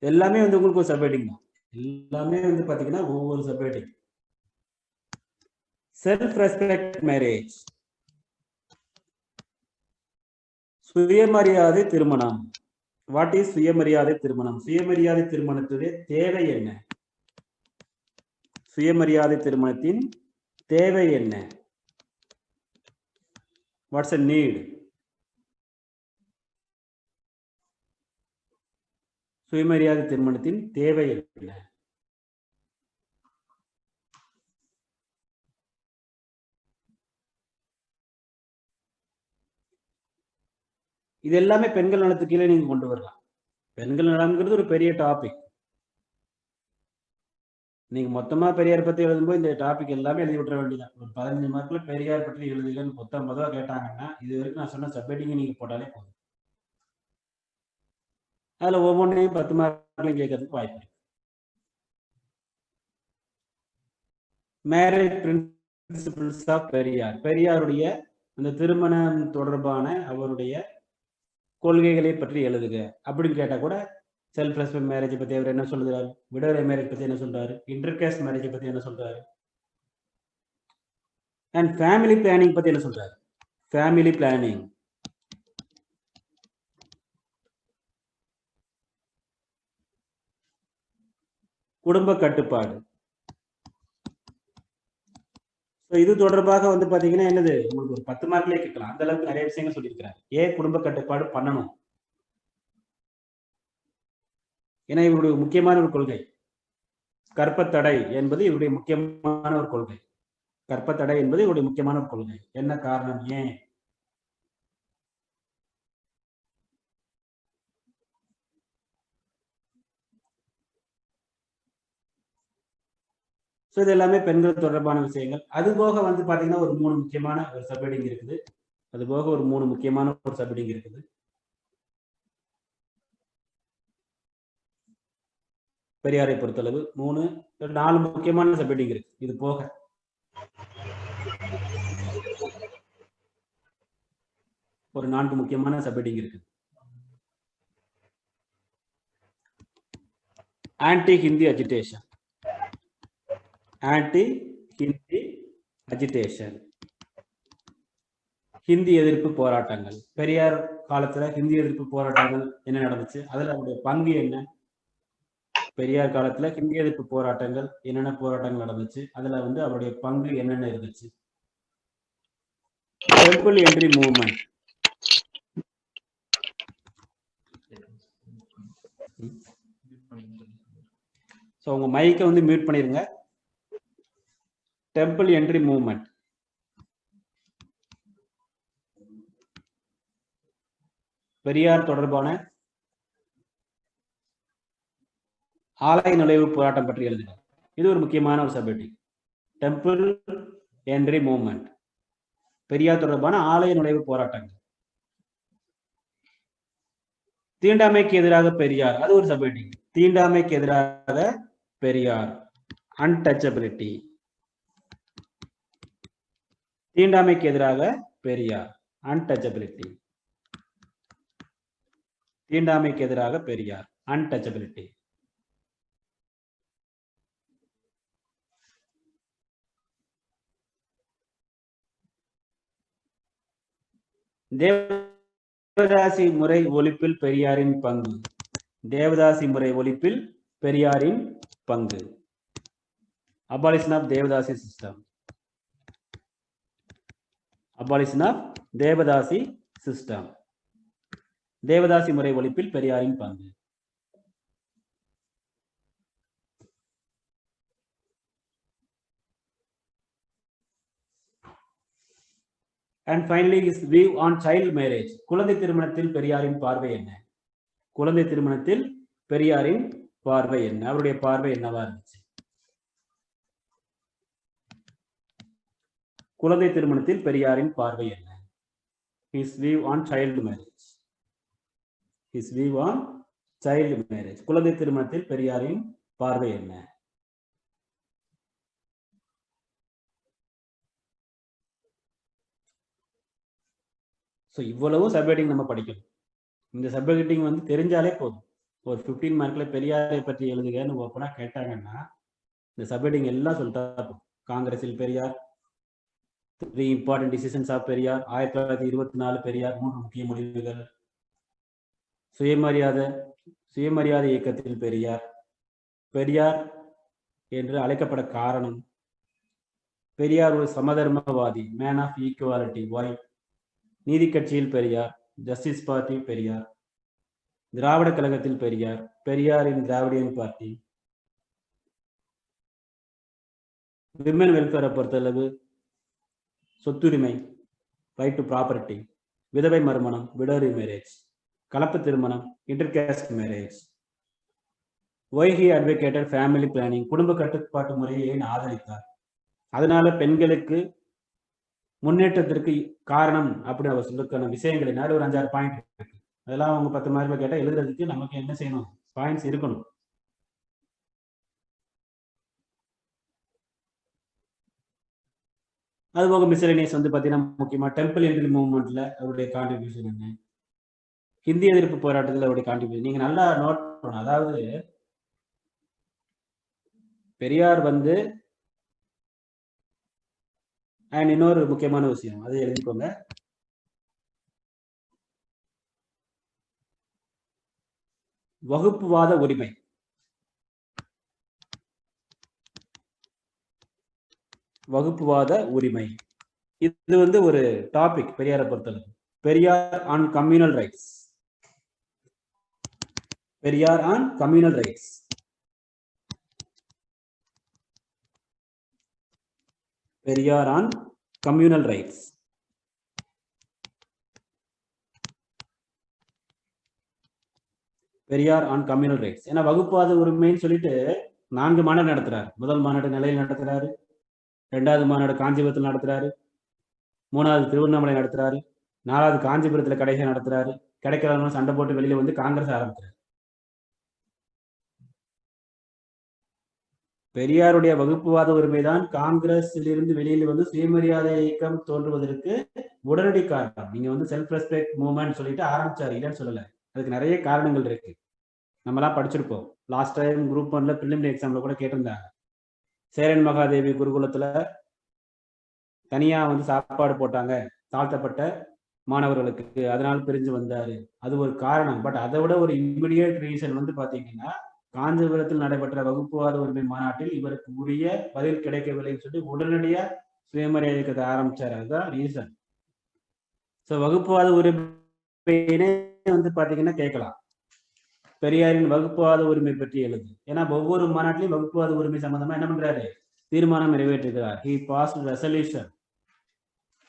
எல்லாமே வந்து உங்களுக்கு ஒரு சப்ஹெட்டிங் தான். எல்லாமே வந்து பாத்தீங்கன்னா ஒவ்வொரு சப்ஹெட்டிங். செல்ஃப் ரெஸ்பெக்ட் மேரேஜ், சுயமரியாதை திருமணம். வாட் இஸ் சுயமரியாதை திருமணம்? சுயமரியாதை திருமணத்துடைய தேவை என்ன? சுயமரியாதை திருமணத்தின் தேவை என்ன? What's a need? சுயமரியாதை திருமணத்தின் தேவை என்ன? இது எல்லாமே பெண்கள் நலத்துக்கு கீழே நீங்க கொண்டு வரலாம். பெண்கள் நலம்ங்கிறது ஒரு பெரிய டாபிக். நீங்க மொத்தமா பெரியார் பத்தி எழுதும்போது இந்த டாபிக் எல்லாமே எழுதி விட்டுற வேண்டியதான். ஒரு 15 மார்க்ல பெரியார் பற்றி எழுதுகன்னு மொத்தமா கேட்டாங்கன்னா இது வரைக்கும் நான் சொன்ன சப்ஹெட்டிங் நீங்க போட்டாலே போதும். அதுல ஒவ்வொன்றையும் 10 மார்க்லையும் கேட்கறதுக்கு வாய்ப்பு இருக்கு. மேரேஜ் பிரின்சிபிள்ஸ் ஆஃப் பெரியார், பெரியாருடைய அந்த திருமணம் தொடர்பான அவருடைய கொள்கைகளை பற்றி எழுதுக அப்படின்னு கேட்டா கூட செல்ஃப் ரெஸ்பெக்ட் மேரேஜ் பத்தி அவர் என்ன சொல்றாரு, விடோரை மேரேஜ் பத்தி என்ன சொல்றாரு, இன்டர்காஸ்ட் மேரேஜ் பத்தி என்ன சொல்றாரு, அண்ட் ஃபேமிலி பிளானிங் பத்தி என்ன சொல்றாரு. ஃபேமிலி பிளானிங், குடும்ப கட்டுப்பாடு. இது தொடர்பாக வந்து பாத்தீங்கன்னா என்னது உங்களுக்கு ஒரு 10 மார்க்லயே கேட்கலாம். அந்த அளவுக்கு நிறைய விஷயங்கள் சொல்லியிருக்கிறார். ஏன் குடும்ப கட்டுப்பாடு பண்ணணும்? ஏன்னா இவருடைய முக்கியமான ஒரு கொள்கை கற்பத்தடை என்பது இவருடைய முக்கியமான ஒரு கொள்கை. கற்பத்தடை என்பது இவருடைய முக்கியமான ஒரு கொள்கை. என்ன காரணம், ஏன்? ஸோ இது எல்லாமே பெண்கள் தொடர்பான விஷயங்கள். அது போக வந்து பாத்தீங்கன்னா ஒரு 3 முக்கியமான ஒரு சப்ஹெட்டிங் இருக்குது. அது போக ஒரு 3 முக்கியமான ஒரு சப்ஹெட்டிங் இருக்குது. பெரியாரை பொறுத்தளவு 4 முக்கியமான சப்ஹெட்டிங் இருக்கு. இது போக ஒரு 4 முக்கியமான சப்ஹெட்டிங் இருக்கு. Anti Hindi agitation, anti Hindi agitation, Hindi எதிர்ப்பு போராட்டங்கள். பெரியார் காலத்துல ஹிந்தி எதிர்ப்பு போராட்டங்கள் என்ன நடந்துச்சு, அதுல அவருடைய பங்கு என்ன? பெரியார் காலத்துல ஹிந்தி எதிர்ப்பு போராட்டங்கள் என்னென்ன போராட்டங்கள் நடந்துச்சு, அதுல வந்து அவருடைய பங்கு என்னென்ன இருந்துச்சு. டெம்பிள் என்ட்ரி மூவ்மெண்ட், ஸோ உங்க மைக்கை வந்து மியூட் பண்ணிருங்க. டெம்பிள் என்ட்ரி மூவ்மெண்ட், பெரியார் தொடர்பான ஆலய நுழைவு போராட்டம் பற்றி எழுதினார். இது ஒரு முக்கியமான ஒரு subheading. Temple entry movement, Periyar தொடர்பான ஆலய நுழைவு போராட்டங்கள். தீண்டாமைக்கு எதிராக பெரியார், அது ஒரு சப்ஹெட்டிங். தீண்டாமைக்கு எதிராக பெரியார், அன்டச்சபிலிட்டி. தீண்டாமைக்கு எதிராக பெரியார், அன்டச்சபிலிட்டி. தீண்டாமைக்கு எதிராக பெரியார், அன்டச்சபிலிட்டி. தேவதாசி முறை ஒழிப்பில் பெரியாரின் பங்கு. தேவதாசி முறை ஒழிப்பில் பெரியாரின் பங்கு. Abolition of devadasi system. Abolition of devadasi system. Devadasi முறை ஒழிப்பில் பெரியாரின் பங்கு. And finally, his view on child marriage. குழந்தை திருமணத்தில் பெரியாரின் பார்வை என்ன? குழந்தை திருமணத்தில் பெரியாரின் பார்வை என்ன? அவருடைய பார்வை என்னவா இருந்துச்சு? குழந்தை திருமணத்தில் பெரியாரின் பார்வை என்ன? His view on child marriage. His view on child marriage. குழந்தை திருமணத்தில் பெரியாரின் பார்வை என்ன? ஸோ இவ்வளவு சப்ஹெட்டிங் நம்ம படிக்கணும். இந்த சப்ஹெட்டிங் வந்து தெரிஞ்சாலே போதும். ஒரு 15 மார்க்ல பெரியாரை பற்றி எழுதுகன்னு ஓப்பனா கேட்டாங்கன்னா இந்த சப்ஹெட்டிங் எல்லாம் சொல்லிட்டா போதும். காங்கிரஸில் Periyar, 3 important decisions of Periyar, 1924 Periyar, 3 முக்கிய முடிவுகள், சுயமரியாதை இயக்கத்தில் பெரியார், பெரியார் என்று அழைக்கப்பட காரணம், பெரியார் ஒரு சமதர்மவாதி, மேன் ஆஃப் ஈக்குவாலிட்டி, ஒய், நீதி கட்சியில் பெரியார், ஜஸ்டிஸ் பார்ட்டி பெரியார், திராவிட கழகத்தில் பெரியார், பெரியாரின் திராவிடியன் பார்ட்டி, விமன் வெல்ஃபேரை பொறுத்தளவு சொத்துரிமை, ரைட் டு ப்ராப்பர்ட்டி, விதவை மறுமணம், விடோரி மேரேஜ், கலப்பு திருமணம், intercaste marriage, why he advocated family planning, குடும்ப கட்டுப்பாட்டு முறையை ஏன் ஆதரித்தார், அதனால பெண்களுக்கு முன்னேற்றத்திற்கு காரணம் அப்படி அவர் சொல்லுக்கான விஷயங்களினால ஒரு 5-6 பாயிண்ட் இருக்கு. அதெல்லாம் அவங்க 10 மார்க்ல கேட்டால் எழுதுறதுக்கு நமக்கு என்ன செய்யணும்? பாயிண்ட்ஸ் இருக்கணும். அதுபோக மிஸ்செலேனியஸ் வந்து பார்த்தீங்கன்னா முக்கியமா டெம்பிள் என்ட்ரி மூவ்மெண்ட்ல அவருடைய கான்ட்ரிபியூஷன் என்ன, ஹிந்தி எதிர்ப்பு போராட்டத்தில் அவருடைய கான்ட்ரிபியூஷன் நீங்க நல்லா நோட் பண்ணணும். அதாவது பெரியார் வந்து அண்ட் இன்னொரு முக்கியமான விஷயம், அதை எழுதிக்கோங்க. வகுப்புவாத உரிமை. வகுப்புவாத உரிமை இது வந்து ஒரு டாபிக் பெரியாரை பொறுத்தளவு. Periyar on communal rights. Periyar on communal rights. Periyar on communal rights. Periyar on communal rights. ஏன்னா வகுப்புவாத உரிமைன்னு சொல்லிட்டு 4 மாநாடு நடத்துறாரு. முதல் மாநாடு நிலையில் நடத்துறாரு, 2வது மாநாடு காஞ்சிபுரத்தில் நடத்துறாரு, 3வது திருவண்ணாமலை நடத்துறாரு, 4வது காஞ்சிபுரத்தில் கடைசியாக நடத்துறாரு. கிடைக்கிறவங்க சண்டை போட்டு வெளியில வந்து காங்கிரஸ் ஆரம்பிக்கிறார். பெரியாருடைய வகுப்புவாத உரிமைதான் காங்கிரஸில் இருந்து வெளியில வந்து சுயமரியாதை இயக்கம் தோன்றுவதற்கு உடனடி காரணம். நீங்க வந்து செல்ஃப் ரெஸ்பெக்ட் மூவ்மெண்ட் சொல்லிட்டு ஆரம்பிச்சாரு, இல்லைன்னு சொல்லல. அதுக்கு நிறைய காரணங்கள் இருக்கு, நம்மளாம் படிச்சிருப்போம். லாஸ்ட் டைம் குரூப் 1ல பிரிலிமினரி எக்ஸாம்ல கூட கேட்டிருந்தாங்க. சேரன் மகாதேவி குருகுலத்துல தனியா வந்து சாப்பாடு போட்டாங்க தாழ்த்தப்பட்ட மாணவர்களுக்கு, அதனால பிரிஞ்சு வந்தாரு, அது ஒரு காரணம். பட் அதை விட ஒரு இமிடியேட் ரீசன் வந்து பாத்தீங்கன்னா காஞ்சிபுரத்தில் நடைபெற்ற வகுப்புவாத உரிமை மாநாட்டில் இவருக்கு உரிய பதில் கிடைக்கவில்லைன்னு சொல்லி உடனடியா சுயமரியாதை இயக்கத்தை ஆரம்பிச்சாரு. அதுதான் ரீசன். ஸோ வகுப்புவாத உரிமையினே வந்து பாத்தீங்கன்னா கேட்கலாம், பெரியாரின் வகுப்புவாத உரிமை பற்றி எழுது. ஏன்னா ஒவ்வொரு மாநாட்டிலையும் வகுப்புவாத உரிமை சம்பந்தமா என்ன பண்றாரு? தீர்மானம் நிறைவேற்றுகிறார். He passed resolution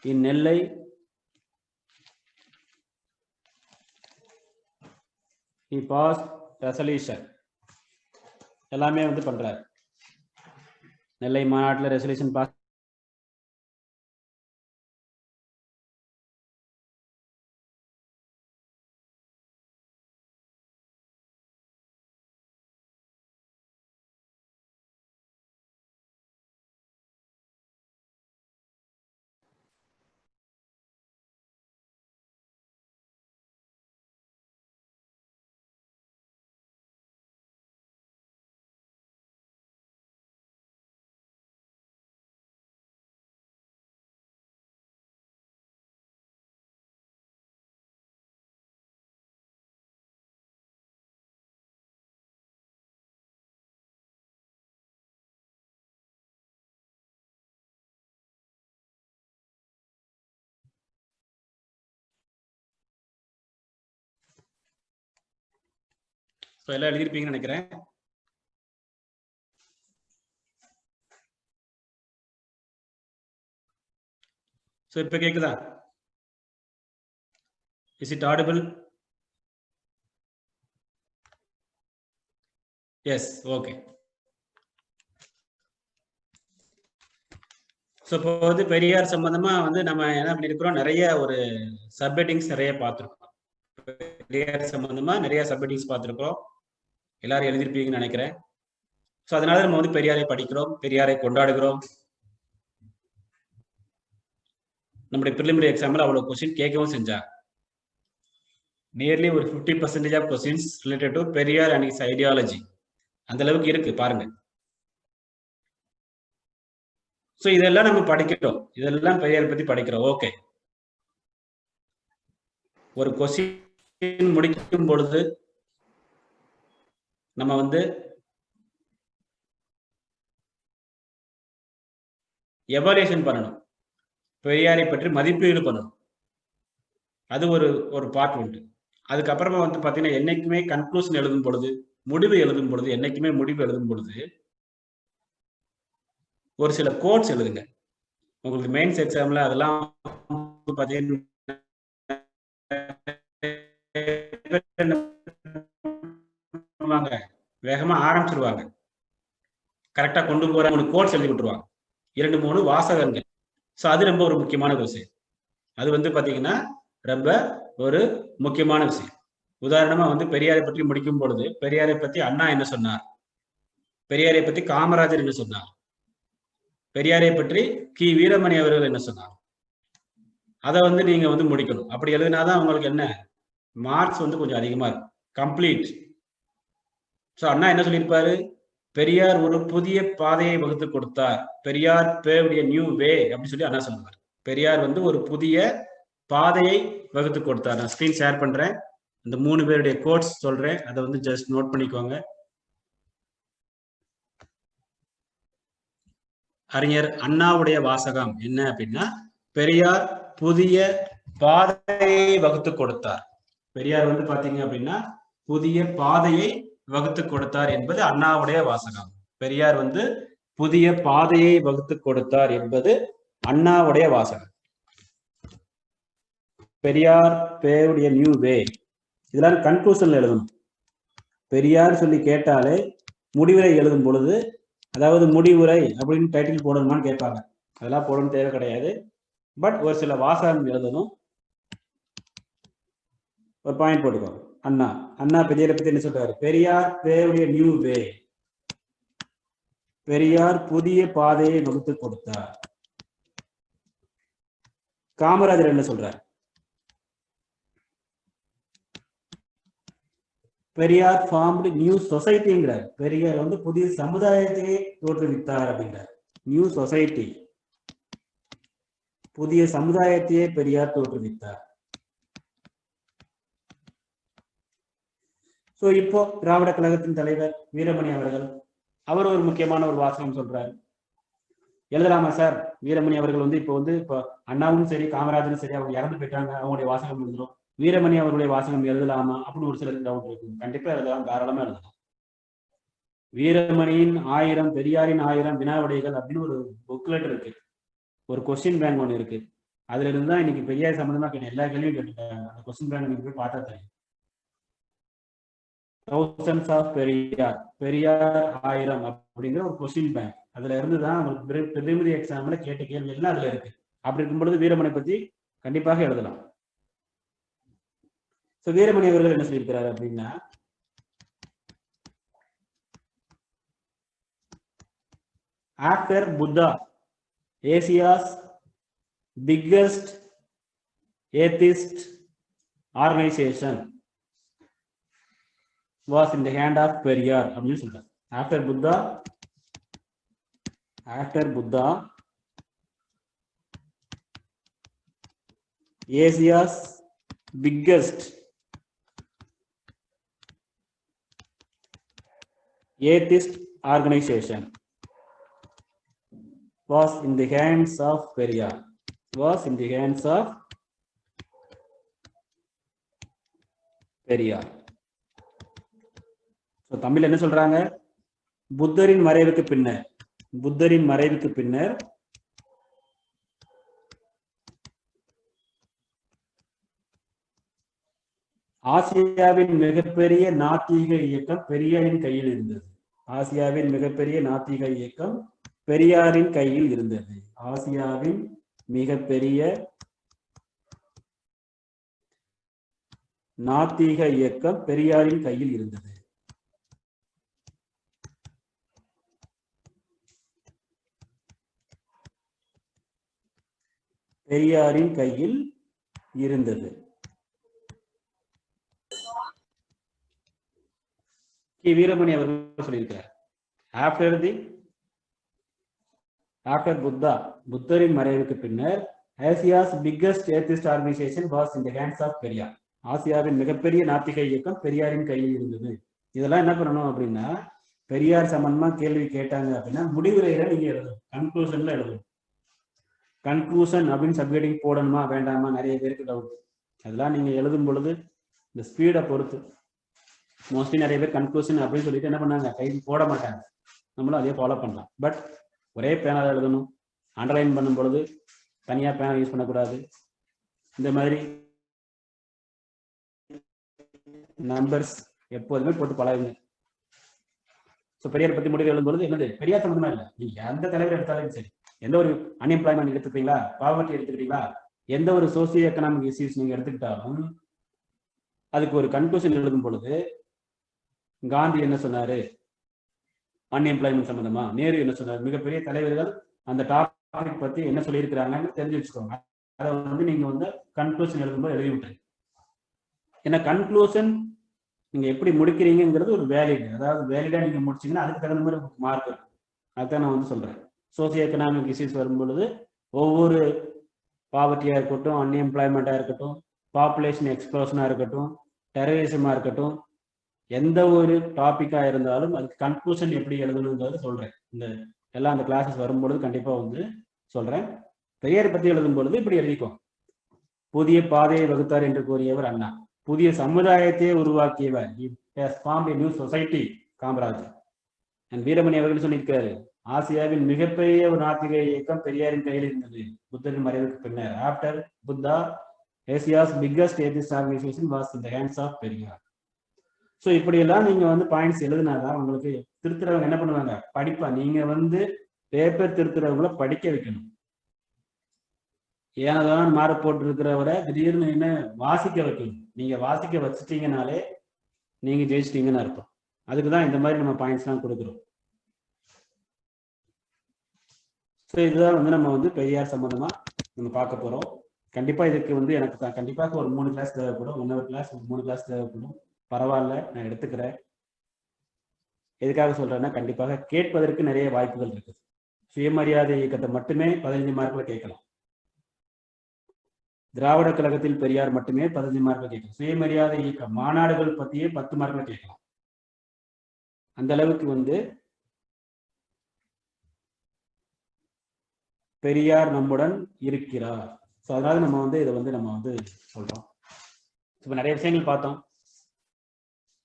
in Nellai, he passed resolution எல்லாமே வந்து பண்றாரு. நெல்லை மாநாட்டில் ரெசல்யூஷன் பாஸ் எல்லாம் எழுதியிருப்பீங்கன்னு நினைக்கிறேன். இப்ப கேக்குதா? Is it audible? Yes, okay. இப்போ வந்து பெரியார் சம்பந்தமா வந்து நம்ம என்ன பண்ணிருக்கிறோம், நிறைய ஒரு சப்ஹெட்டிங்ஸ் நிறைய பார்த்துருக்கோம். பெரியார் சம்பந்தமா நிறைய சப்ஹெட்டிங்ஸ் பார்த்துருக்கோம். எல்லாரும் எழுதிருப்பீங்கன்னு நினைக்கிறேன். ஸோ அதனால நம்ம வந்து பெரியாரை படிக்கிறோம், பெரியாரை கொண்டாடுகிறோம். நம்முடைய பிரிலிமினரி எக்ஸாம்ல அவ்வளவு கொஸ்டின் கேட்கவும் செஞ்சாங்க. நியர்லி ஒரு 50% of questions related to Periyar and his ideology அந்த அளவுக்கு இருக்கு பாருங்க. ஸோ இதெல்லாம் நம்ம படிக்கிறோம், இதெல்லாம் பெரியார் பத்தி படிக்கிறோம். ஓகே, ஒரு கொஸ்டின் முடிக்கும் பொழுது நம்ம வந்து எவாலுவேஷன் பண்ணணும், பெரியாரை பற்றி மதிப்பீடு பண்ணணும். அது ஒரு பார்ட் உண்டு. அதுக்கப்புறமா வந்து பாத்தீங்கன்னா என்னைக்குமே கன்க்ளூஷன் எழுதும் பொழுது, முடிவு எழுதும் பொழுது, என்னைக்குமே முடிவு எழுதும் பொழுது ஒரு சில கோட்ஸ் எழுதுங்க. உங்களுக்கு மெயின்ஸ் எக்ஸாம்ல அதெல்லாம் வேகமா ஆரம்பிச்சிருவாங்க, கரெக்டா கொண்டு போற உங்களுக்கு கோட்ஸ் எழுதி விட்டுருவாங்க, 2-3 வாசகங்கள். ஸோ அது ரொம்ப ஒரு முக்கியமான விஷயம். அது வந்து பாத்தீங்கன்னா ரொம்ப ஒரு முக்கியமான விஷயம். உதாரணமா வந்து பெரியாரை பற்றி முடிக்கும் பொழுது பெரியாரை பத்தி அண்ணா என்ன சொன்னார், பெரியாரை பத்தி காமராஜர் என்ன சொன்னார், பெரியாரை பற்றி கி வீரமணி அவர்கள் என்ன சொன்னார், அதை வந்து நீங்க வந்து முடிக்கணும். அப்படி எழுதினாதான் உங்களுக்கு என்ன மார்க்ஸ் வந்து கொஞ்சம் அதிகமா இருக்கும், கம்ப்ளீட். ஸோ அண்ணா என்ன சொல்லியிருப்பாரு, பெரியார் ஒரு புதிய பாதையை வகுத்து கொடுத்தார், பெரியார் பேவ்ட் எ நியூ வே அப்படின்னு சொல்லி அண்ணா சொல்லுவார். பெரியார் வந்து ஒரு புதிய பாதையை வகுத்து கொடுத்தார். நான் ஸ்கிரீன் ஷேர் பண்றேன், இந்த 3 பேருடைய கோட்ஸ் சொல்றேன், அதை வந்து ஜஸ்ட் நோட் பண்ணிக்கோங்க. அறிஞர் அண்ணாவுடைய வாசகம் என்ன அப்படின்னா, பெரியார் புதிய பாதையை வகுத்து கொடுத்தார். பெரியார் வந்து பாத்தீங்க அப்படின்னா புதிய பாதையை வகுத்து கொடுத்தார் என்பது அண்ணாவுடைய வாசகம். பெரியார் வந்து புதிய பாதையை வகுத்து கொடுத்தார் என்பது அண்ணாவுடைய வாசகம். பெரியார் பேவ்ட் எ நியூ வே, இதெல்லாம் கன்க்ளூஷன்ல எழுதணும். பெரியார் சொல்லி கேட்டாலே முடிவுரை எழுதும் பொழுது, அதாவது முடிவுரை அப்படின்னு டைட்டில் போடணுமான்னு கேட்பாங்க, அதெல்லாம் போடணும் தேவை கிடையாது. பட் ஒரு சில வாசகம் எழுதணும். ஒரு பாயிண்ட் போட்டுக்கோங்க. அண்ணா பெரியாரை பத்தி என்ன சொல்றாரு, Periyar paved a new way, Periyar புதிய பாதையை வகுத்து கொடுத்தார். காமராஜர் என்ன சொல்றார், பெரியார் ஃபார்ம்டு நியூ சொசைட்டிங்கிறார். பெரியார் வந்து புதிய சமுதாயத்தையே தோற்றுவித்தார் அப்படிங்கிறார். நியூ சொசைட்டி, புதிய சமுதாயத்தையே பெரியார் தோற்றுவித்தார். சோ இப்போ திராவிட கழகத்தின் தலைவர் வீரமணி அவர்கள், அவர் ஒரு முக்கியமான ஒரு வாசகம் சொல்றாரு. எழுதலாமா சார், வீரமணி அவர்கள் வந்து இப்போ அண்ணாவும் சரி காமராஜரும் சரி அவங்க இறந்து போயிட்டாங்க, அவங்களுடைய வாசகம் எழுதுறோம், வீரமணி அவர்களுடைய வாசகம் எழுதலாமா அப்படின்னு ஒரு சிலருக்கு டவுட் இருக்கு. கண்டிப்பா எழுதலாம், தாராளமா எழுதலாம். வீரமணியின் 1000 பெரியாரின் 1000 வினாவிடைகள் அப்படின்னு ஒரு புக்லெட் இருக்கு, ஒரு கொஸ்டின் பேங்க் ஒன்று இருக்கு. அதுல இருந்து தான் இன்னைக்கு பெரியார் சம்பந்தமா எல்லா கேள்வியும் கேட்டுட்டாங்க. அந்த கொஸ்டின் பேங்க் நீங்க போய் பார்த்தா தெரியும். thousands of பெரியார், பெரியார் 1000 அப்படிங்கிற ஒரு கொஸ்டின் பேங்க். அதுல இருந்து தான் உங்களுக்கு பிரிலிமினரி எக்ஸாம்ல கேட்ட கேள்வி எல்லாம் அதுல இருக்கு. அப்படி இருக்கும் பொழுது வீரமணி பத்தி கண்டிப்பாக எழுதலாம். வீரமணி அவர்கள் என்ன சொல்லியிருக்கிறாரு அப்படின்னா, after Buddha Asia's biggest atheist organisation was in the hand of Periyar அப்படின்னு சொல்றாரு. After Buddha Asia's biggest atheist organization was in the hands of Periyar. Tamil என்ன சொல்றாங்க? புத்தரின் மறைவுக்கு பின்னர் ஆசியாவின் மிகப்பெரிய நாத்திக இயக்கம் பெரியாரின் கையில் இருந்தது. ஆசியாவின் மிகப்பெரிய நாத்திக இயக்கம் பெரியாரின் கையில் இருந்தது. ஆசியாவின் மிகப்பெரிய நாத்திக இயக்கம் பெரியாரின் கையில் இருந்தது. பெரியாரின் கையில் இருந்தது. வீரமணி அவர்கள் சொல்லியிருக்கிறார். ஆஃப்டர் புத்தரின் மறைவுக்கு பின்னர் Asia's biggest atheist organisation was in the hands of Periyar. ஆசியாவின் மிகப்பெரிய நாத்திக இயக்கம் பெரியாரின் கையில் இருந்தது. இதெல்லாம் என்ன பண்ணணும் அப்படின்னா, பெரியார் சம்பந்தமா கேள்வி கேட்டாங்க அப்படின்னா முடிவுரையில நீங்க எழுதணும், கன்க்ளூஷன்ல எழுதணும். கன்க்ளூஷன் அப்படின்னு சப்ஜெக்டிங் போடணுமா வேண்டாமா நிறைய பேருக்கு டவுட். அதெல்லாம் நீங்க எழுதும் பொழுது இந்த ஸ்பீடை பொறுத்து மோஸ்ட்லி நிறைய பேர் கன்க்ளூஷன் அப்படின்னு சொல்லிட்டு என்ன பண்ணாங்க, கைது போட மாட்டாங்க. நம்மளும் அதே ஃபாலோ பண்ணலாம். பட் ஒரே பேனால எழுதணும். அண்டர்லைன் பண்ணும் பொழுது தனியா பேனா யூஸ் பண்ணக்கூடாது. இந்த மாதிரி நம்பர்ஸ் எப்போதுமே போட்டு பழகுங்க. பெரியார் பத்தி முடிவு எழுதும் பொழுது என்னது, பெரியார் சம்பந்தமா இல்லை, நீங்க எந்த தலைவர் எடுத்தாலும் சரி, எந்த ஒரு அன்எம்ப்ளாய்மெண்ட் எடுத்துக்கிட்டீங்களா, பாவர்ட்டி எடுத்துக்கிட்டீங்களா, எந்த ஒரு சோசியோ எக்கனாமிக் இஷ்யூஸ் நீங்க எடுத்துக்கிட்டாலும் அதுக்கு ஒரு கன்க்ளூஷன் எழுதும் பொழுது காந்தி என்ன சொன்னாரு அன்எம்ப்ளாய்மெண்ட் சம்பந்தமா, நேரு என்ன சொன்னாரு, மிகப்பெரிய தலைவர்கள் அந்த டாபிக் பத்தி என்ன சொல்லியிருக்கிறாங்கன்னு தெரிஞ்சு வச்சுக்கோங்க. அதை வந்து நீங்க வந்து கன்க்ளூஷன் எழுதும்போது எழுதி விட்டுருங்க. ஏன்னா கன்க்ளூஷன் நீங்க எப்படி முடிக்கிறீங்கிறது ஒரு வேலிட், அதாவது வேலிடா நீங்க முடிச்சீங்கன்னா அதுக்கு தகுந்த மாதிரி மார்க் இருக்கும். அதுதான் நான் வந்து சொல்றேன். சோசியோ எக்கனாமிக் இஷ்யூஸ் வரும் பொழுது ஒவ்வொரு பாவர்ட்டியா இருக்கட்டும், அன்எம்ப்ளாய்மெண்டா இருக்கட்டும், பாப்புலேஷன் எக்ஸ்ப்ளோஷனா இருக்கட்டும், டெரரிசமா இருக்கட்டும், எந்த ஒரு டாபிக்கா இருந்தாலும் அதுக்கு கன்க்ளூஷன் எப்படி எழுதணுங்கிறது சொல்றேன். இந்த எல்லாம் அந்த கிளாஸஸ் வரும்பொழுது கண்டிப்பா வந்து சொல்றேன். பெரியாரை பத்தி எழுதும் பொழுது இப்படி எழுதிக்கும். புதிய பாதையை வகுத்தார் என்று கூறியவர் அண்ணா. புதிய சமுதாயத்தையே உருவாக்கியவர் நியூ சொசைட்டி காமராஜர். வீரமணி அவர்கள் சொல்லியிருக்காரு, ஆசியாவின் மிகப்பெரிய ஒரு நாத்திக இயக்கம் பெரியாரின் கையில் இருந்தது புத்தரின் மறைவுக்கு பின்னர். After Buddha Asia's biggest atheist organisation was in the hands of Periyar. So இப்படியெல்லாம் நீங்க வந்து பாயிண்ட்ஸ் எழுதுனாதான் உங்களுக்கு திருத்துறவங்க என்ன பண்ணுவாங்க, படிப்பா. நீங்க வந்து பேப்பர் திருத்துறவங்கள படிக்க வைக்கணும். ஏனதான் மாற போட்டு இருக்கிறவரை திடீர்னு என்ன வாசிக்க வைக்கணும். நீங்க வாசிக்க வச்சுட்டீங்கனாலே நீங்க ஜெயிச்சிட்டீங்கன்னு அர்த்தம். அதுக்குதான் இந்த மாதிரி நம்ம பாயிண்ட்ஸ் எல்லாம் கொடுக்குறோம். ஸோ இதுதான் வந்து நம்ம வந்து பெரியார் சம்பந்தமா நம்ம பார்க்க போறோம். கண்டிப்பா இதுக்கு வந்து எனக்கு கண்டிப்பாக ஒரு 3 கிளாஸ் தேவைப்படும், 1 கிளாஸ் 3 கிளாஸ் தேவைப்படும். பரவாயில்ல, நான் எடுத்துக்கிறேன். எதுக்காக சொல்றேன்னா, கண்டிப்பாக கேட்பதற்கு நிறைய வாய்ப்புகள் இருக்குது. சுயமரியாதை இயக்கத்தை மட்டுமே 15 மார்க்ல கேட்கலாம். திராவிட கழகத்தில் பெரியார் மட்டுமே 15 மார்க்ல கேட்கலாம். சுயமரியாதை இயக்க மாநாடுகள் பத்தியே 10 மார்க்ல கேட்கலாம். அந்த அளவுக்கு வந்து பெரியார் நம்முடன் இருக்கிறார். ஸோ அதனால நம்ம வந்து இதை வந்து நம்ம வந்து சொல்றோம். இப்போ நிறைய விஷயங்கள் பார்த்தோம்.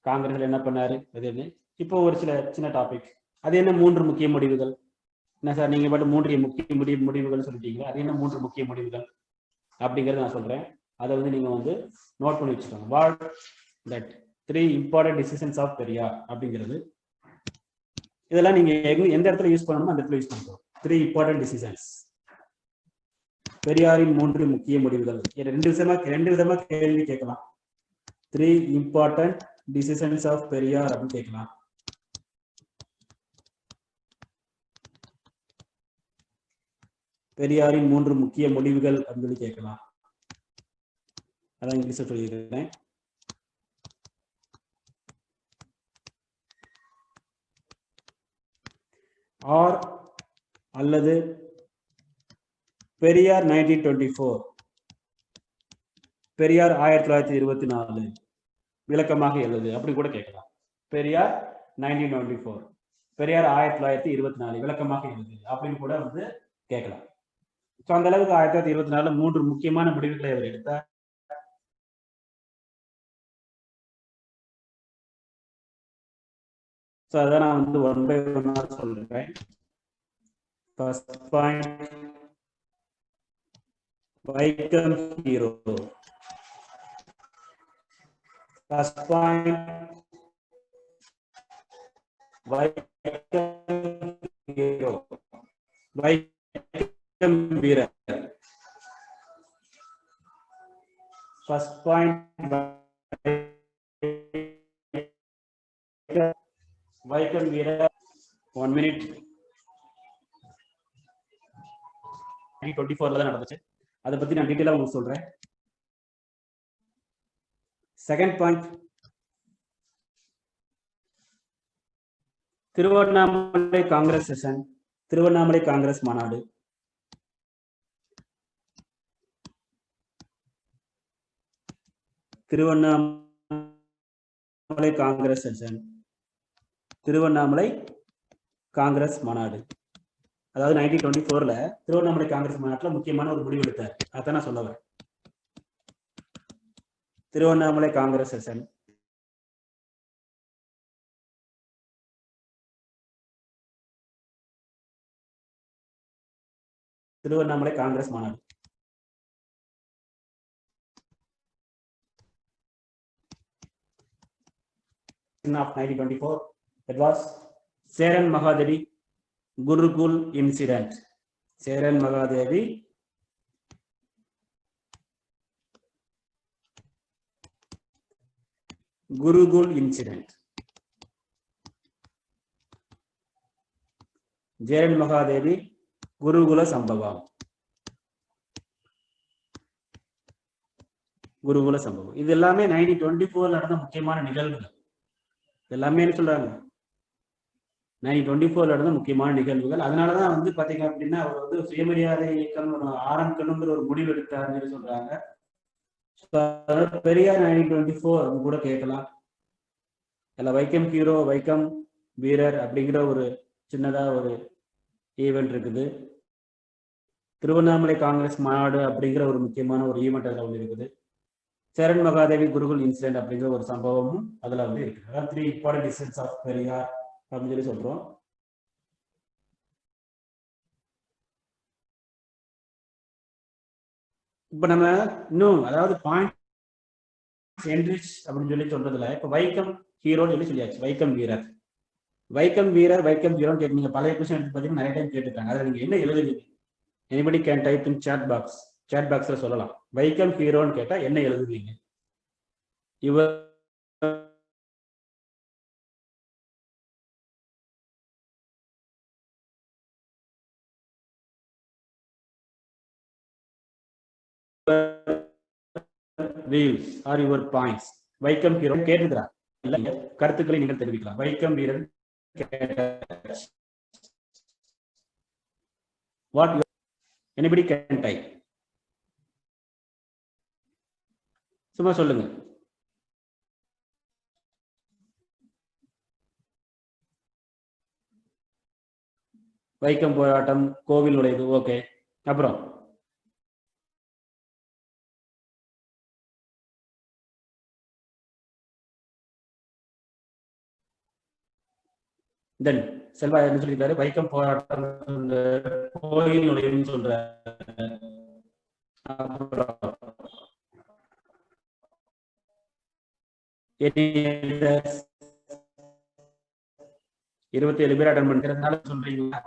காங்கிரஸ்ல என்ன பண்ணாரு எதுன்னு. இப்போ ஒரு சின்ன டாபிக், அது என்ன 3 முக்கிய முடிவுகள். என்ன சார் நீங்க மட்டும் 3 முக்கிய முடிவுகள் சொல்லிட்டீங்க, அது என்ன 3 முக்கிய முடிவுகள் அப்படிங்கறத நான் சொல்றேன். அதை வந்து நீங்க வந்து நோட் பண்ணி வச்சுக்கோங்க. What that 3 important decisions of Periyar அப்படிங்கிறது. இதெல்லாம் நீங்க எந்த இடத்துல யூஸ் பண்ணணுமோ அந்த இடத்துல யூஸ் பண்ணிக்கோ. 3 இம்பார்ட்டன்ட் டிசிஷன்ஸ், பெரியாரின் 3 முக்கிய முடிவுகள். ரெண்டு விதமா கேள்வி கேட்கலாம். 3 இம்பார்ட்டன்ட் டிசிஷன்ஸ் ஆஃப் பெரியார் அப்படின்னு கேட்கலாம். பெரியாரின் 3 முக்கிய முடிவுகள் அப்படின்னு சொல்லி கேட்கலாம். அதான் இங்கிலீஷ்ல சொல்லியிருக்கிறேன். ஆர் அல்லது பெரியார் 1924, பெரியார் 1924 விளக்கமாக எழுது அப்படி கூட கேட்கலாம். பெரியார் 1924, பெரியார் 1924 விளக்கமாக எழுது அப்படின்னு கூட வந்து கேட்கலாம். ஸோ அந்த அளவுக்கு 1924 3 முக்கியமான முடிவுகளை அவர் எடுத்தார். ஸோ அதான் நான் வந்து 1 by 1 சொல்றேன். First point, Vaikom hero. First point, Vaikom hero, Vaikom வீரர். ஃபர்ஸ்ட் பாயிண்ட், வைக்கம் வீரர். 1 minute. 1924 தான் நடந்துச்சு. அதை பத்தி நான் டீட்டெயிலா உங்களுக்கு சொல்றேன். Second point, Tiruvannamalai Congress session, Tiruvannamalai Congress மாநாடு. திருவண்ணாமலை காங்கிரஸ் செஷன், திருவண்ணாமலை காங்கிரஸ் மாநாடு. அதாவது 1924ல திருவண்ணாமலை காங்கிரஸ் மாநாட்டில் முக்கியமான ஒரு முடிவு எடுத்தார். அதான் நான் சொல்ல வரேன். திருவண்ணாமலை காங்கிரஸ் செஷன், திருவண்ணாமலை காங்கிரஸ் மாநாடு. Of 1924, that was Seran Mahadevi Gurukul incident. Seran Mahadevi Gurukul incident. Seran Mahadevi Gurukula Sambhavam. குருகுல சம்பவம். இது எல்லாமே 1924 நடந்த முக்கியமான நிகழ்வுகள். எல்லாமே என்ன சொல்றாங்க, 1924 நடந்த முக்கியமான நிகழ்வுகள். அதனாலதான் வந்து பாத்தீங்க அப்படின்னா அவர் வந்து சுயமரியாதை இயக்கம் ஆரம்பிக்கணுங்கிற ஒரு முடிவு எடுத்தாருன்னு சொல்றாங்க. பெரியார் 1924 கூட கேட்கலாம். இல்ல வைக்கம் ஹீரோ, வைக்கம் வீரர் அப்படிங்கிற ஒரு சின்னதா ஒரு ஈவெண்ட் இருக்குது. திருவண்ணாமலை காங்கிரஸ் மாநாடு அப்படிங்கிற ஒரு முக்கியமான ஒரு ஈவெண்ட் அதுல ஒன்று இருக்குது. சரண் மகாதேவி குருகுல் இன்சிடென்ட் அப்படிங்கிற ஒரு சம்பவமும் அதுல வந்து இருக்கு. அதான் 3 இம்பார்ட்டன்ட் டிசிஷன்ஸ் ஆஃப் பெரியார் அப்படின்னு சொல்லி சொல்றோம். இப்ப நம்ம இன்னும் அதாவது பாயிண்ட் என்ரிச் அப்படின்னு சொல்லி சொல்றதுல இப்ப வைக்கம் ஹீரோன்னு சொல்லி சொல்லியாச்சு. வைக்கம் வீரர், வைக்கம் வீரர், வைக்கம் ஹீரோன்னு கேட்டு நீங்க பழைய கொஸ்டின் எடுத்து பார்த்தீங்கன்னா நிறைய டைம் கேட்டுருக்காங்க. அதில் நீங்க என்ன எழுதுவீங்க? Anybody can type in chat பாக்ஸ்ல சொல்லலாம். வைக்கம் ஹீரோன்னு கேட்டா என்ன எழுதுவீங்க? இவர் views or your points. Vaikom hero கேட்டுக்கிறார். கருத்துக்களை நீங்கள் தெரிவிக்கலாம். வைக்கம் வீரர் what anybody can type. சும்மா சொல்லுங்க. வைக்கம் போராட்டம், கோவில் நுழைவு, ஓகே. அப்புறம் தென் செல்வா என்ன சொல்லியிருக்காரு? வைக்கம் போராட்டம், கோயில் நுழைவுன்னு சொல்ற. 27 பேர் அட்டன் பண்றதுனால சொல்றீங்களா?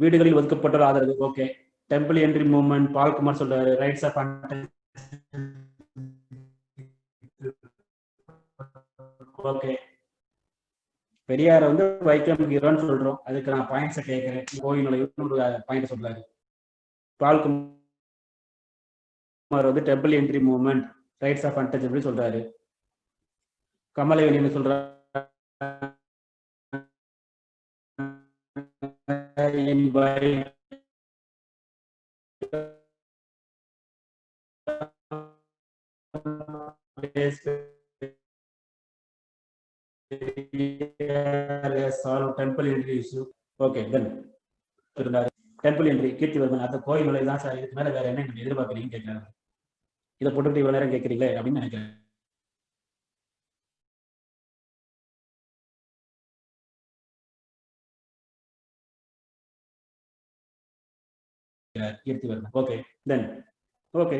வீடுகளில் ஒதுக்கப்பட்ட ஆதரவு. Okay. Temple entry movement Balkumar சொல்றாரு. Rights of okay. பெரியார வந்து வைக்கம் ஹீரோன்னு சொல்றோம். அதுக்கு நான் பாயிண்ட்ஸை கேட்கிறேன். கோயில் நுழைவு பாயிண்ட் சொல்றாரு. பால்குமார் வந்து temple entry movement rights of untouchable சொல்றாரு. கமலவேணி என்ன சொல்றாரு? Temple entry issue. Okay then temple entry Keerthivarman அந்த கோயில் நுழைவு தான் சார். இதுக்கு மேல வேற என்ன நீங்க எதிர்பார்க்குறீங்கன்னு கேட்கிறாங்க. இதை போட்டுட்டு இவ்வளவு நேரம் கேட்கறீங்களே அப்படின்னு நினைக்கிறேன். Keerthivarman. Okay then okay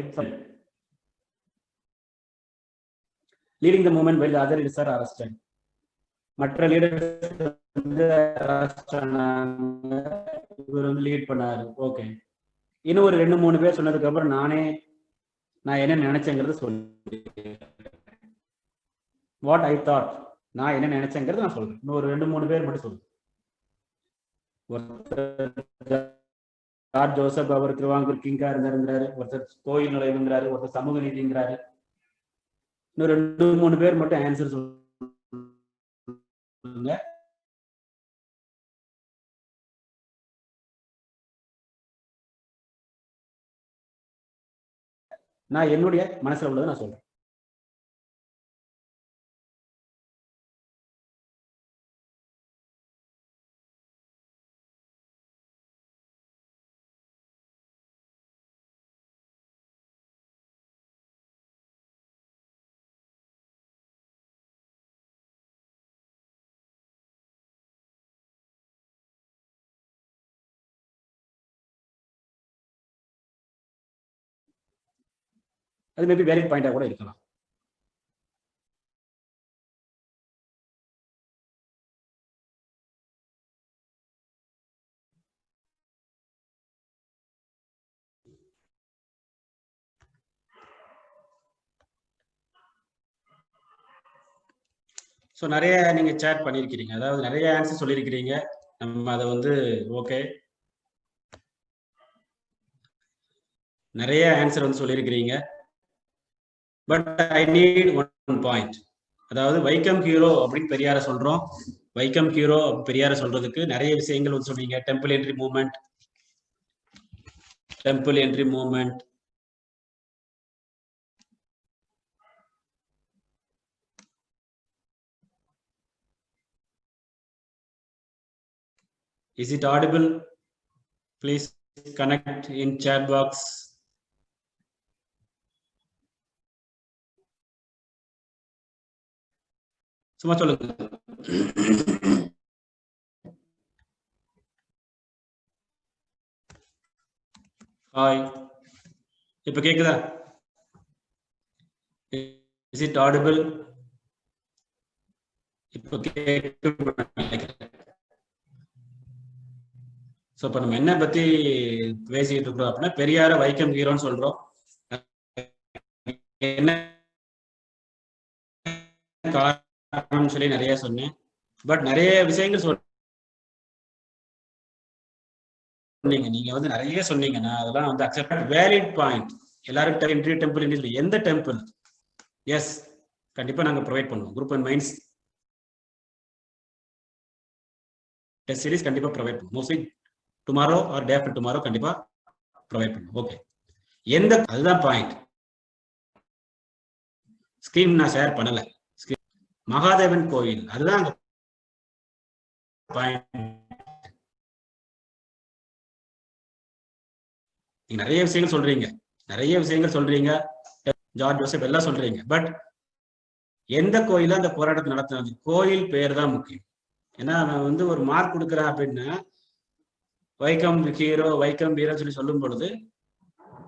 leading the movement while the other leaders are arrested. மற்ற லீடர்ஸ் வந்து இவர் வந்து லீட் பண்ணாரு. ஓகே. இன்னும் ஒரு 2-3 பேர் சொன்னதுக்கு அப்புறம் நான் என்ன நினைச்சேங்கிறது சொல்லி வாட் ஐ தாட், நான் என்ன நினைச்சேங்கிறது நான் சொல்றேன். இன்னும் ஒரு 2-3 பேர் மட்டும் சொல்லுங்க. ஜார்ஜ் ஜோசப் அவர் திருவாங்கூர் கிங்கா இருந்தாருங்கிறாரு, ஒருத்தர் கோயில் நுழைவுங்கிறாரு, ஒருத்தர் சமூக நீதிங்கிறாரு. இன்னும் 2-3 பேர் மட்டும் ஆன்சர் சொல்லுங்க. நான் என்னுடைய மனசுல உள்ளதை நான் சொல்றேன். அது மேபி வேலிட் பாயிண்டா கூட இருக்கலாம். ஸோ நிறைய நீங்க சேட் பண்ணியிருக்கிறீங்க, அதாவது நிறைய ஆன்சர் சொல்லியிருக்கிறீங்க. நம்ம அதை வந்து ஓகே நிறைய ஆன்சர் வந்து சொல்லியிருக்கிறீங்க. But I need one point. அதாவது வைக்கம் ஹீரோ அப்படின்னு பெரியார சொல்றோம். வைக்கம் ஹீரோ பெரியார சொல்றதுக்கு நிறைய விஷயங்கள் வந்து சொன்னீங்க. Temple entry movement, temple entry movement, is it audible? Please connect in chat box. சும்மா சொல்லுங்க. ஹாய், இப்ப கேக்குதா? Is it audible? இப்ப சோ இப்ப நம்ம என்ன பத்தி பேசிட்டு இருக்கிறோம் அப்படின்னா, பெரியார வைக்கம் ஹீரோன்னு சொல்றோம். என்ன காரணம் சொல்லி நிறைய சொன்னேன். பட் நிறைய விஷயங்கள் சொன்னீங்க. நீங்க வந்து நிறைய சொன்னீங்கன்னா அதெல்லாம் வந்து அக்செப்ட் வேலிட் பாயிண்ட். எல்லாரும் டெம்பிள் எந்த டெம்பிள்? எஸ், கண்டிப்பா நாங்க ப்ரொவைட் பண்ணுவோம். Group and minds test series கண்டிப்பா ப்ரொவைட் பண்ணுவோம். Mostly tomorrow R day after tomorrow கண்டிப்பா ப்ரொவைட் பண்ணுவோம். ஓகே, எந்த அதுதான் பாயிண்ட். ஸ்கிரீன் நான் ஷேர் பண்ணல. மகாதேவன் கோயில் அதுதான் பாயிண்ட். நீங்க நிறைய விஷயங்கள் சொல்றீங்க, ஜார்ஜ் ஜோசப் எல்லாம் சொல்றீங்க. பட் எந்த கோயில அந்த போராட்டத்தை நடத்தினது, கோயில் பேர் தான் முக்கியம். ஏன்னா அவன் வந்து ஒரு மார்க் கொடுக்குறான் அப்படின்னா வைக்கம் ஹீரோ சொல்லி சொல்லும் பொழுது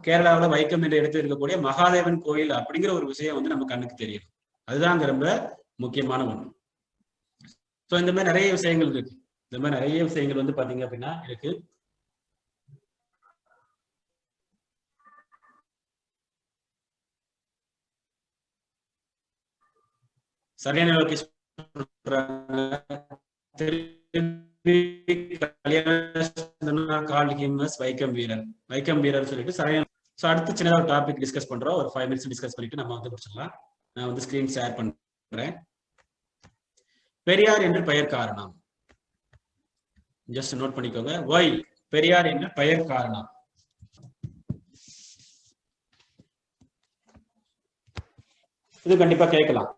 கேரளாவில் வைக்கம் என்ற இடத்தில் இருக்கக்கூடிய மகாதேவன் கோயில் அப்படிங்கிற ஒரு விஷயம் வந்து நம்ம கண்ணுக்கு தெரியும். அதுதான் அங்க ரொம்ப முக்கியமான ஒண்ணு. ஸோ இந்த மாதிரி நிறைய விஷயங்கள் இருக்கு. இந்த மாதிரி நிறைய விஷயங்கள் வந்து பாத்தீங்க அப்படின்னா இருக்கு. சரியான வைக்கம் வீரர், வைக்கம் வீரர் சொல்லிட்டு சரியான. ஸோ அடுத்து சின்னதாக ஒரு டாபிக் டிஸ்கஸ் பண்றோம். ஒரு 5 minutes டிஸ்கஸ் பண்ணிட்டு நம்ம வந்து முடிச்சிடலாம். நான் வந்து ஸ்கிரீன் ஷேர் பண்றேன். பெரியார் என்று பெயர் காரணம். ஜஸ்ட் நோட் பண்ணிக்கோங்க. ஒய் பெரியார் என்று பெயர் காரணம். இது கண்டிப்பா கேட்கலாம்.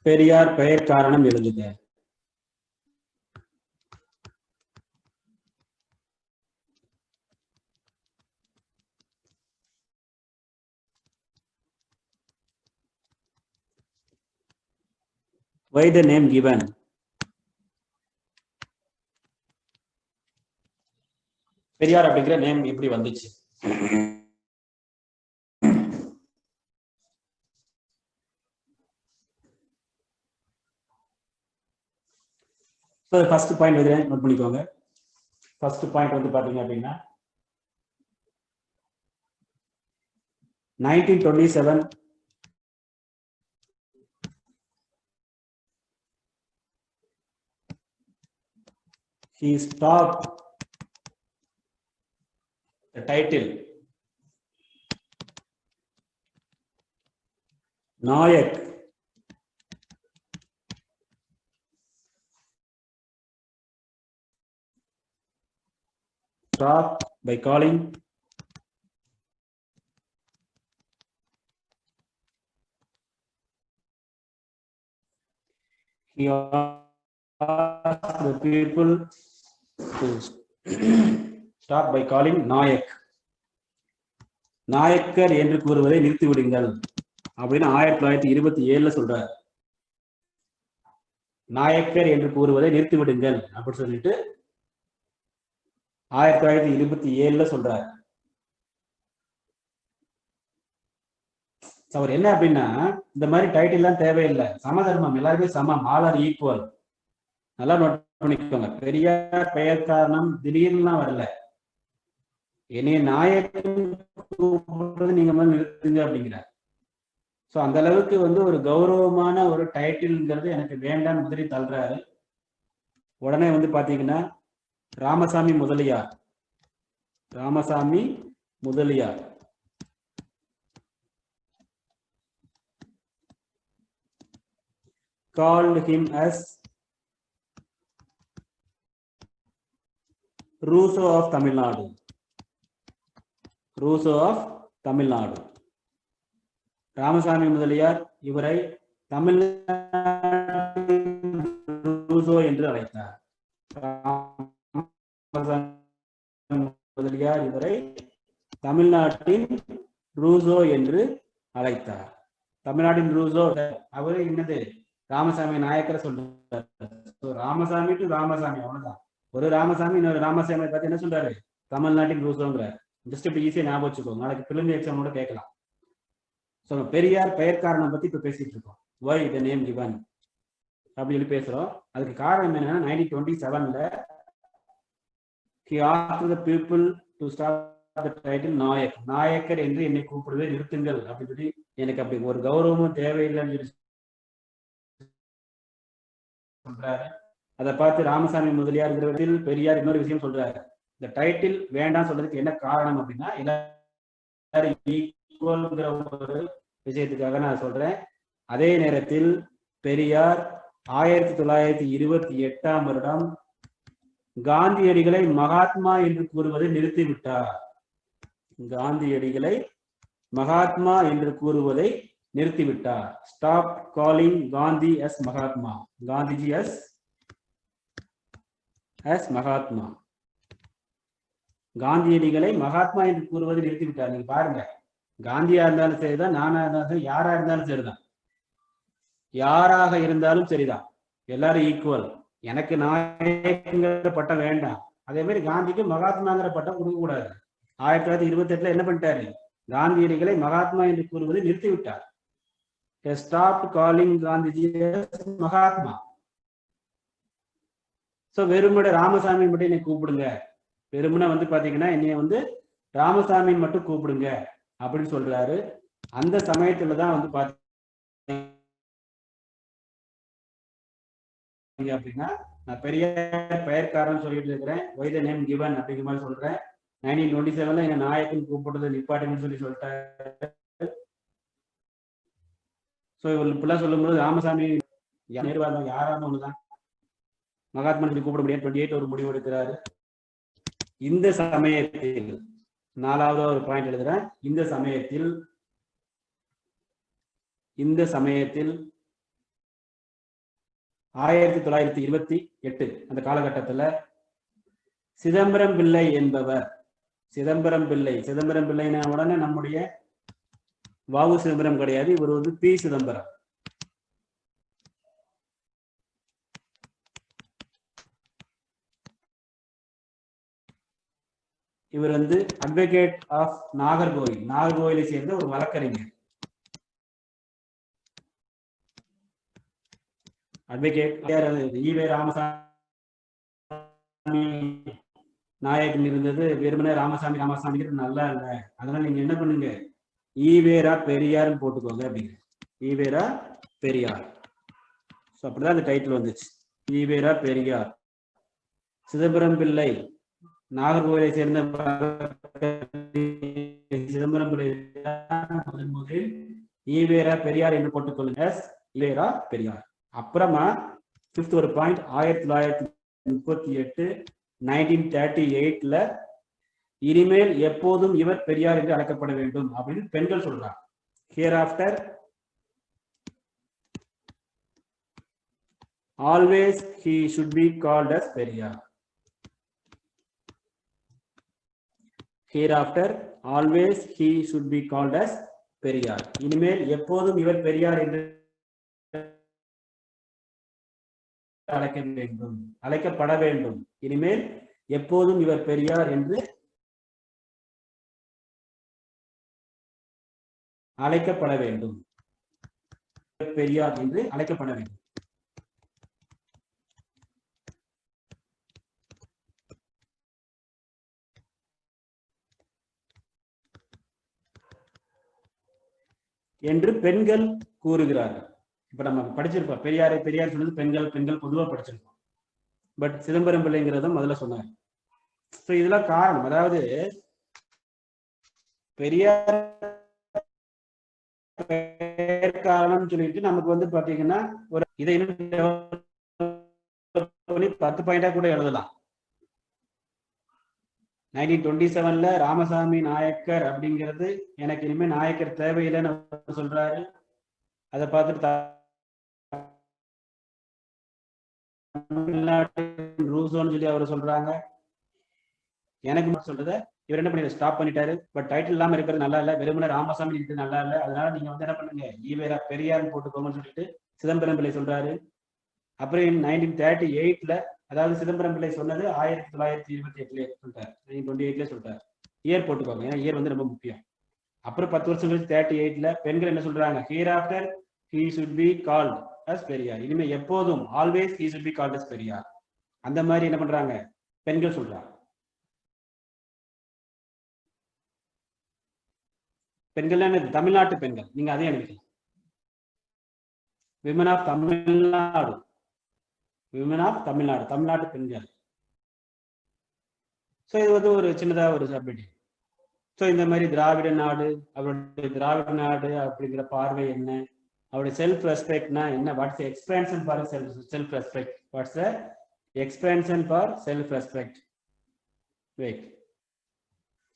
பெரியார் பெயர் காரணம் எழுதுங்க. Why the name given? Periyar அப்படிங்கிற நேம் எப்படி வந்துச்சு? ஃபர்ஸ்ட் பாயிண்ட் வந்து நோட் பண்ணிக்கோங்க. ஃபர்ஸ்ட் பாயிண்ட் வந்து பாத்தீங்க அப்படின்னா 1927 he stopped the title Nayak stopped by calling he asked the people to stop by calling Nayak. Nayakkar என்று கூறுவதை நிறுத்திவிடுங்கள் அப்படின்னு 1927 சொல்றார். நாயக்கர் என்று கூறுவதை நிறுத்திவிடுங்கள் அப்படின்னு சொல்லிட்டு 1927 சொல்றார். அவர் என்ன அப்படின்னா இந்த மாதிரி டைட்டில் எல்லாம் தேவையில்லை, சமதர்மம், எல்லாருமே சமம், ஆல் ஆர் ஈக்குவல். நல்லா நோட் பண்ணிக்கோங்க. பெரியார் பெயர் காரணம் திடீர்னு வரல. என்னைய நாயக்கன் நீங்க நிறுத்துங்க அப்படிங்கிறார். ஸோ அந்த அளவுக்கு வந்து ஒரு கௌரவமான ஒரு டைட்டில்ங்கிறது எனக்கு வேண்டாம் முதலி தள்ளுறாரு. உடனே வந்து பாத்தீங்கன்னா Ramasamy Mudaliar, Ramasamy Mudaliar called him as Rousseau of Tamil Nadu. Rousseau of Tamil Nadu. Ramasamy Mudaliar இவரை தமிழ்நாடு ரூசோ என்று அழைத்தார். முதலியார் இவரை தமிழ்நாட்டின் ரூசோ என்று அழைத்தார். தமிழ்நாட்டின் ரூசோ அவரு என்னது ராமசாமி நாயக்கரை சொல்றாரு. ராமசாமி டு ராமசாமி அவ்வளவுதான். ஒரு ராமசாமி இன்னொரு ராமசாமி பார்த்து என்ன சொல்றாரு, தமிழ்நாட்டின் ரூசோங்கிறார். ஜஸ்ட் இப்படி ஈஸியா ஞாபகம் வச்சுக்கோங்க, நாளைக்கு பிலிம் எக்ஸாம் கூட கேட்கலாம். ஸோ பெரியார் பெயர் காரணம் பத்தி இப்ப பேசிட்டு இருக்கோம். வை த நேம் கிவன் அப்படி சொல்லி பேசுறோம். அதுக்கு காரணம் என்னன்னா 1927 he asked the people to start the title Naik. Nayakkar என்று என்னை கூப்பிடுவதை நிறுத்துங்கள் அப்படின்னு சொல்லி, எனக்கு அப்படி ஒரு கௌரவமும் தேவையில்லைன்னு சொல்லி சொல்றாரு. அதை பார்த்து ராமசாமி முதலியார் பெரியார் இன்னொரு விஷயம் சொல்றாரு. இந்த டைட்டில் வேண்டாம் சொல்றதுக்கு என்ன காரணம் அப்படின்னா எல்லாரும் ஈக்குவல்ங்கிற ஒரு விஷயத்துக்காக நான் சொல்றேன். அதே நேரத்தில் பெரியார் 1928 வருடம் காந்தியடிகளை மகாத்மா என்று கூறுவதை நிறுத்திவிட்டார். காந்தியடிகளை மகாத்மா என்று கூறுவதை நிறுத்திவிட்டார். Stop calling Gandhi as Mahatma, Gandhiji as Mahatma. காந்தியடிகளை மகாத்மா என்று கூறுவதை நிறுத்திவிட்டார். நீங்க பாருங்க, காந்தியா இருந்தாலும் சரிதான், நானா இருந்தாலும் சரி, யாரா இருந்தாலும் சரிதான், யாராக இருந்தாலும் சரிதான், எல்லாரும் ஈக்குவல். எனக்கு நாயகங்கிற பட்டம் வேண்டாம், அதே மாதிரி காந்திக்கு மகாத்மாங்கிற பட்டம் கொடுக்க கூடாது. 1928 என்ன பண்ணிட்டாரு? காந்தியடிகளை மகாத்மா என்று கூறுவதை நிறுத்திவிட்டார். Stop calling Gandhiji Mahatma. So வெறுமனே ராமசாமி மட்டும் என்னை கூப்பிடுங்க, வெறுமனே வந்து பாத்தீங்கன்னா என்னைய வந்து ராமசாமி மட்டும் கூப்பிடுங்க அப்படின்னு சொல்றாரு. அந்த சமயத்துலதான் வந்து பாத்தீங்க அப்படின்னா நான் பெரிய பெயர்காரன் சொல்லிட்டு இருக்கிறேன், ஒய் த நேம் கிவன் அப்படிங்கிற மாதிரி சொல்றேன். 1927 என்ன நாயக்கன் கூப்பிடுறது நிப்பாட்டுன்னு சொல்லிட்டாரு. ஸோ இவர் இப்பெல்லாம் சொல்லும்போது ராமசாமி நேருவாதம் யாராவது ஒண்ணுதான், மகாத்மா சொல்லி கூப்பிட முடியாது. 28 ஒரு முடிவு எடுக்கிறாரு. இந்த சமயத்தில் 4வது ஒரு பாயிண்ட் எழுதுறேன். இந்த சமயத்தில் 1928 அந்த காலகட்டத்தில் சிதம்பரம் பிள்ளை என்பவர், சிதம்பரம் பிள்ளைன உடனே நம்முடைய வாவு சிதம்பரம் கிடையாது, இவர் வந்து பி சிதம்பரம். இவர் வந்து அட்வொகேட் ஆஃப் நாகர்கோவிலை சேர்ந்த ஒரு வழக்கறிஞர். அட்வொகேட் ஈவே ராமசாமி நாயக்கன் இருந்தது, வெறுமனே ராமசாமி நல்லா இல்ல, அதனால நீங்க என்ன பண்ணுங்க, ஈவேரா பெரியார்னு போட்டுக்கோங்க அப்படிங்க. ஈவேரா பெரியார். ஸோ அப்படிதான் அந்த டைட்டில் வந்துச்சு, ஈவேரா பெரியார். சிதம்பரம் பிள்ளை நாகர்கோவிலை சேர்ந்த சிதம்பரம் பிள்ளை முதலில் ஈவேரா பெரியார் என்று போட்டுக்கொள்ளுங்க, ஈவேரா பெரியார். அப்புறமா 5th ஒரு பாயிண்ட் 1938 1938ல இனிமேல் எப்போதும் இவர் பெரியார் என்று அழைக்கப்பட வேண்டும் அப்படின்னு பெண்கள் சொல்றாங்க. Here after always he should be called as Periyar. Hereafter always he should be called as Periyar. இனிமேல் எப்போதும் இவர் பெரியார் என்று அழைக்கப்பட வேண்டும். இனிமேல் எப்போதும் இவர் பெரியார் என்று அழைக்கப்பட வேண்டும். பெரியார் என்று அழைக்கப்பட வேண்டும். என்று பெண்கள் கூறுகிறார்கள். இப்ப நம்ம படிச்சிருப்போம், பெரியார் சொன்னது பெண்கள் பொதுவா படிச்சிருப்போம். பட் சிதம்பரம் பிள்ளைங்கிறதும் முதல்ல சொன்னாங்க. இதெல்லாம் காரணம், அதாவது பெரியார் காரணம் சொல்லிட்டு நமக்கு வந்து பாத்தீங்கன்னா ஒரு இதை 10 பாயிண்டா கூட எழுதலாம். 1927ல ராமசாமி நாயக்கர் அப்படிங்கிறது எனக்கு இனிமே நாயக்கர் தேவையில்லைன்னு சொல்றாரு. அதை பார்த்துட்டு ரூசோன்னு சொல்லி அவர் சொல்றாங்க. எனக்கு சொல்றத இவர் என்ன பண்ணி ஸ்டாப் பண்ணிட்டாரு. பட் டைட்டில் இல்லாம இருக்கிறது நல்லா இல்ல, வெறுமனே ராமசாமி இருக்கிறது நல்லா இல்ல, அதனால நீங்க வந்து என்ன பண்ணுங்க, ஈவேரா பெரியார்னு போட்டுக்கோங்கன்னு சொல்லிட்டு சிதம்பரம் பிள்ளை சொல்றாரு. அப்புறம் 1938ல, அதாவது சிதம்பரம் பிள்ளை சொன்னது 1928 சொல்லிட்டாரு, 1928 சொல்லிட்டாரு. இயர் போட்டுக்கோங்க, ஏன்னா இயர் வந்து ரொம்ப முக்கியம். அப்புறம் 10 வருஷம் கழிச்சு 38ல பெண்கள் என்ன சொல்றாங்க, ஹியர்ஆஃப்டர் he should be called as Periyar. இனிமே எப்போதும் always he should be called as Periyar. அந்த மாதிரி என்ன பண்றாங்க, பெண்கள் சொல்றாங்க. பெண்கள் தமிழ்நாட்டு பெண்கள், நீங்க அதையும் எழுதிக்கலாம். Women of Tamil Nadu, women of Tamil Nadu, தமிழ்நாட்டு பெண்கள். ஸோ இது வந்து ஒரு சின்னதா ஒரு சப்ஜெக்ட். ஸோ இந்த மாதிரி திராவிட நாடு, அவருடைய திராவிட நாடு அப்படிங்கிற பார்வை என்ன, அவருடைய செல்ஃப் ரெஸ்பெக்ட்னா என்ன, what's expansion for self respect, what's expansion for self respect, wait,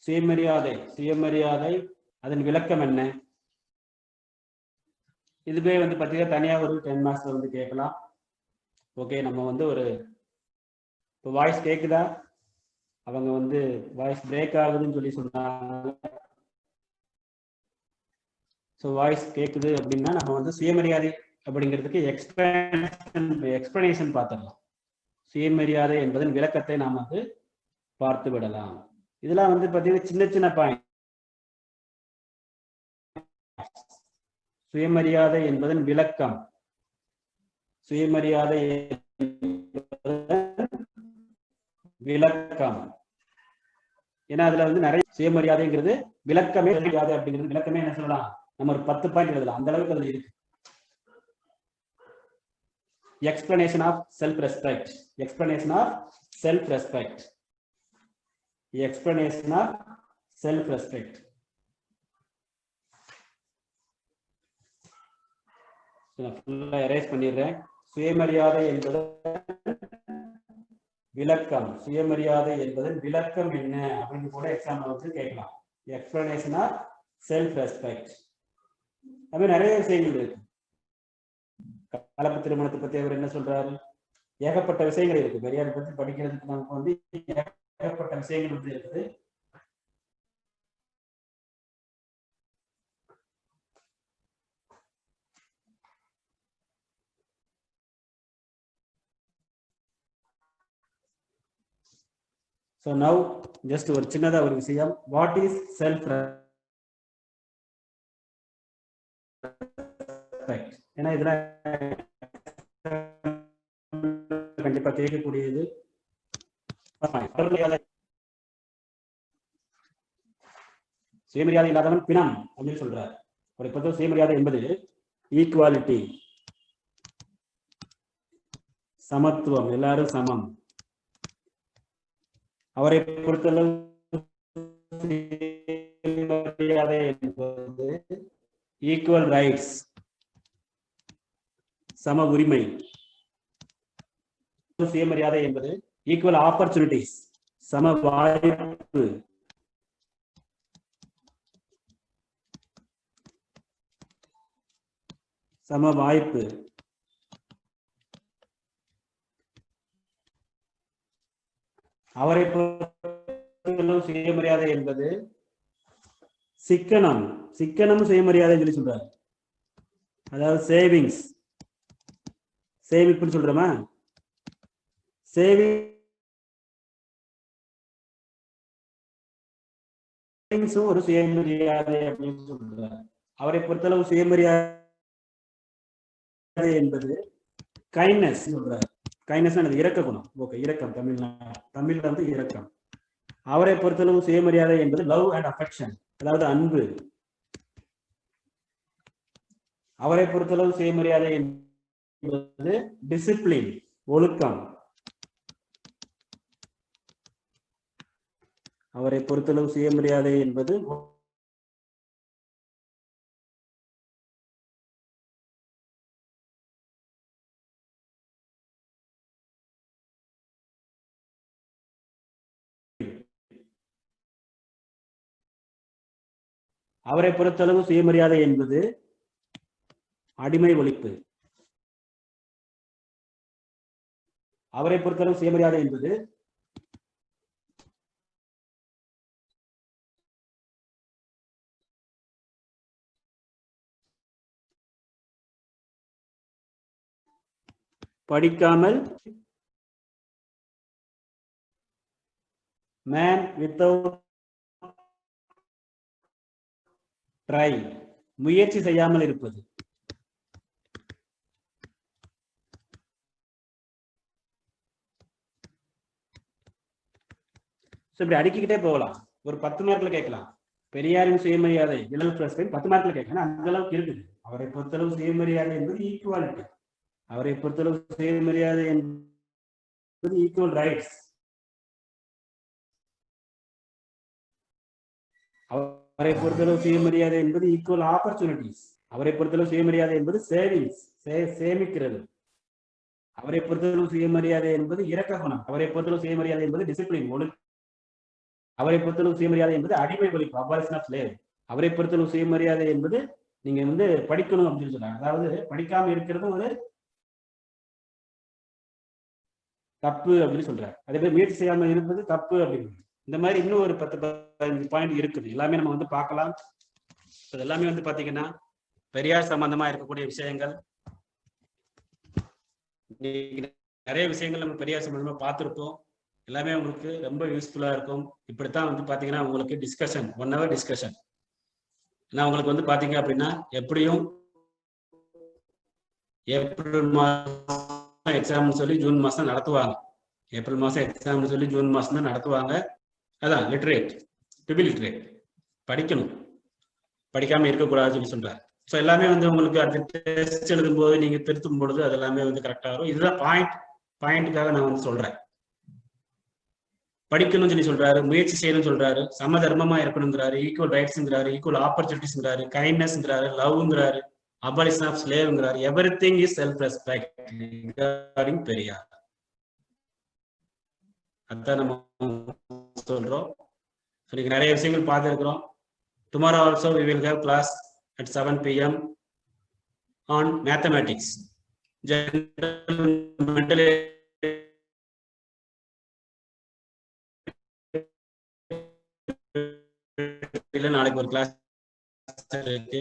சுயமரியாதை அதன் விளக்கம் என்ன, இதுவே வந்து பார்த்தீங்கன்னா தனியாக ஒரு 10 மார்க்ஸ்ல வந்து கேட்கலாம். ஓகே, நம்ம வந்து ஒரு இப்போ வாய்ஸ் கேட்குதா, அவங்க வந்து வாய்ஸ் பிரேக் ஆகுதுன்னு சொல்லி சொன்னாங்க. ஸோ வாய்ஸ் கேட்குது அப்படின்னா நம்ம வந்து சுயமரியாதை அப்படிங்கிறதுக்கு எக்ஸ்பிளனேஷன் பார்த்துடலாம். சுயமரியாதை என்பதன் விளக்கத்தை நாம் வந்து பார்த்து விடலாம். இதெல்லாம் வந்து பாத்தீங்கன்னா சின்ன சின்ன பாயிண்ட். சுயமரியாதை என்பதன் விளக்கம். சுயமரியாதை விளக்கம். ஏன்னா அதுல வந்து நிறைய சுயமரியாதைங்கிறது விளக்கமே. மரியாதை அப்படிங்கிறது விளக்கமே என்ன சொல்லலாம், நம்ம ஒரு 10 பாயிண்ட் எழுதலாம், அந்த அளவுக்கு அதுல இருக்கு. explanation of self respect. Explanation of self respect. Explanation of self respect. ஃபுல்லா எரேஸ் பண்ணிடுறேன். சுயமரியாதை என்பது விளக்கம். சுயமரியாதை என்பதன் விளக்கம் என்ன அப்படின்னு கூட எக்ஸாம்ல வந்து கேட்கலாம். Explanation of self respect. அது நிறைய விஷயங்கள் இருக்கு. கலப்பு திருமணத்தை பத்தி அவர் என்ன சொல்றாரு, ஏகப்பட்ட விஷயங்கள் இருக்கு. பெரியாரை பத்தி படிக்கிறதுக்கு நமக்கு வந்து ஏகப்பட்ட விஷயங்கள் வந்து இருக்குது. So now just ஒரு சின்னதா ஒரு விஷயம், what is self respect? ஏன்னா இதெல்லாம் கண்டிப்பா கேட்கக்கூடியது. சுயமரியாதை இல்லாதவன் பிணம் அப்படின்னு சொல்றார். ஒரு பொறுத்த சுயமரியாதை என்பது ஈக்குவாலிட்டி, சமத்துவம், எல்லாரும் சமம். அவரை பொறுத்தளவு சுயமரியாதை என்பது ஈக்குவல் ரைட்ஸ், சம உரிமை. சுயமரியாதை என்பது ஈக்குவல் ஆப்பர்ச்சுனிட்டிஸ், சம வாய்ப்பு. சம வாய்ப்பு. அவரை சுயமரியாதை என்பது சிக்கனம். சிக்கனம் சுயமரியாதை சொல்லி சொல்றாரு. அதாவது சேவிங்ஸ், சேமிப்புன்னு சொல்றோமா, சேவிங்ஸும் ஒரு சுயமரியாதை அப்படின்னு சொல்றாரு. அவரை பொறுத்தளவு சுயமரியாதை என்பது கைண்ட்னஸ் சொல்றாரு. கைண்ட்னஸ் அது இரக்க குணம். ஓகே, இரக்கம். தமிழ்ல வந்து இரக்கம். அவரை பொறுத்தளவு சுயமரியாதை என்பது லவ் அண்ட் அஃபெக்ஷன், அதாவது அன்பு. அவரை பொறுத்தளவு சுயமரியாதை என்பது டிசிப்ளின், ஒழுக்கம். அவரை பொறுத்தளவு சுயமரியாதை என்பது அவரை பொறுத்தளவு சுயமரியாதை என்பது அடிமை ஒழிப்பு. அவரை பொறுத்தளவு சுயமரியாதை என்பது படிக்காமல், மேன் வித்தவுட் ட்ரை, முயற்சி செய்யாமல் இருப்பது. இப்படி அடுக்கிக்கிட்டே போகலாம். ஒரு 10 மார்க்ல கேட்கலாம். பெரியாரின் சுயமரியாதை 10 மார்க்ல கேட்கலாம். அந்த அளவுக்கு இருக்குது. அவரை பொறுத்தளவு சுயமரியாதை என்பது ஈக்குவாலிட்டி. அவரை பொறுத்தளவு சுயமரியாதை என்பது ஈக்குவல் ரைட்ஸ். அவரை பொறுத்தளவு சுயமரியாதை என்பது ஈக்குவல் ஆப்பர்ச்சுனிட்டிஸ். அவரை பொறுத்தளவு சுயமரியாதை என்பது சேவிங்ஸ், சேமிக்கிறது. அவரை பொறுத்தளவு சுயமரியாதை என்பது இரக்க குணம். அவரை பொறுத்தளவு சுயமரியாதை என்பது டிசிப்ளின், ஒழுக்கம். அவரை பொறுத்தளவு சுயமரியாதை என்பது அடிமை ஒழிப்பு, அபாலிஷன் ஆஃப் ஸ்லேவ். அவரை பொறுத்தளவு சுயமரியாதை என்பது நீங்க வந்து படிக்கணும் அப்படின்னு சொல்றாங்க. அதாவது படிக்காம இருக்கிறது ஒரு தப்பு அப்படின்னு சொல்றாரு. அதே மாதிரி முயற்சி செய்யாமல் இருப்பது தப்பு அப்படின்னு. இந்த மாதிரி இன்னும் ஒரு 10-15 பாயிண்ட் இருக்குது. எல்லாமே நம்ம வந்து பார்க்கலாம். எல்லாமே வந்து பாத்தீங்கன்னா பெரியார் சம்பந்தமா இருக்கக்கூடிய விஷயங்கள். நிறைய விஷயங்கள் நம்ம பெரியார் சம்பந்தமா பார்த்திருப்போம். எல்லாமே உங்களுக்கு ரொம்ப யூஸ்ஃபுல்லா இருக்கும். இப்படித்தான் வந்து பாத்தீங்கன்னா உங்களுக்கு டிஸ்கஷன் 1 hour டிஸ்கஷன். நான் உங்களுக்கு வந்து பாத்தீங்க அப்படின்னா எப்படியும் ஏப்ரல் மாசம் எக்ஸாம்னு சொல்லி ஜூன் மாசம் நடத்துவாங்க. ஏப்ரல் மாசம் எக்ஸாம்னு சொல்லி ஜூன் மாசம் தான் நடத்துவாங்க. அதான் லிட்ரேட், டு பி லிட்ரேட், படிக்கணும், படிக்காம இருக்கக்கூடாதுன்னு சொல்லி சொல்றாரு. ஸோ எல்லாமே வந்து உங்களுக்கு அடுத்த டெஸ்ட் எழுதும் போது நீங்க திருத்தும் பொழுது அது எல்லாமே வந்து கரெக்டா வரும். இதுதான் பாயிண்ட்டுக்காக நான் வந்து சொல்றேன். படிக்கணும்னு சொல்லி சொல்றாரு, முயற்சி செய்யணும்னு சொல்றாரு, சம தர்மமா இருக்கணுங்கிறாரு, ஈக்குவல் ரைட்ஸ்ங்கிறாரு, ஈக்குவல் ஆப்பர்ச்சுனிட்டிஸ்ங்கிறாரு, கைண்ட்னஸ்ங்கிறாரு, லவ்ங்கிறாரு, அபாலிஷன் ஆஃப் ஸ்லேவ்ங்கிறாரு. Everything is self respect regarding Periyar. அதான் நம்ம சொல்றோம். இன்னைக்கு நிறைய விஷயங்கள் பார்த்துருக்கிறோம். Tomorrow also we will have class at 7 p.m. on mathematics. General mental நாளைக்கு ஒரு கிளாஸ் இருக்கு.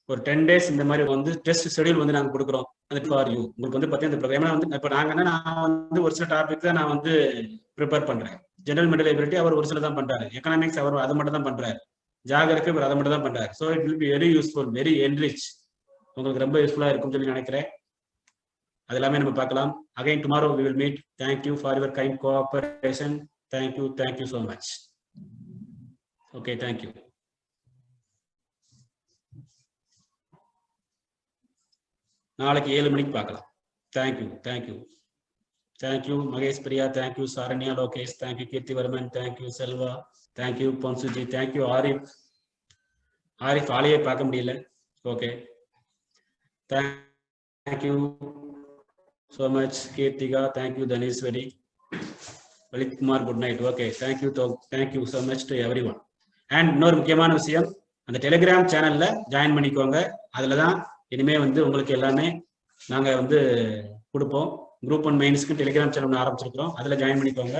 ஒரு 10 days இந்த மாதிரி வந்து டெஸ்ட் ஷெட்யூல் வந்து நாங்க கொடுக்குறோம். அது ஃபார் யூ. உங்களுக்கு வந்து பார்த்தீங்கன்னா இந்த ப்ரோக்ராம் வந்து இப்போ நான் வந்து ஒரு சில டாபிக் தான் நான் வந்து ப்ரிப்பேர் பண்றேன். ஜெனரல் மென்டல் எபிலிட்டி அவர் ஒரு சில தான் பண்றாரு. எக்கனாமிக்ஸ் அவர் அதை மட்டும் தான் பண்றாரு. ஜாகிரபி அவர் அதை மட்டும் தான் பண்றாரு. So it will be very useful, very enrich. உங்களுக்கு ரொம்ப யூஸ்ஃபுல்லா இருக்கும்னு சொல்லி நினைக்கிறேன். அது எல்லாமே நம்ம பார்க்கலாம். Again tomorrow we will meet. Thank you for your kind cooperation. Thank you so much. Okay, thank you. நாளைக்கு 7 மணிக்கு பார்க்கலாம். Thank you Mahesh Priya, thank you சாரண்யா Lokesh, thank you Keerthivarman, thank you Selva, thank you பொன்சுஜி, thank you Arif ஆளையே பார்க்க முடியல. Okay, thank you so much Keerthika, thank you Dhaneshwari, Lalithkumar, good night. Okay, thank you so much to everyone. And இன்னொரு முக்கியமான விஷயம், அந்த டெலிகிராம் சேனல்ல ஜாயின் பண்ணிக்கோங்க. அதுலதான் இனிமே வந்து உங்களுக்கு எல்லாமே நாங்க வந்து கொடுப்போம். குரூப் 1 மெயின்ஸ்க்கு டெலிகிராம் சேனல் ஆரம்பிச்சிருக்கிறோம். அதுல ஜாயின் பண்ணிக்கோங்க.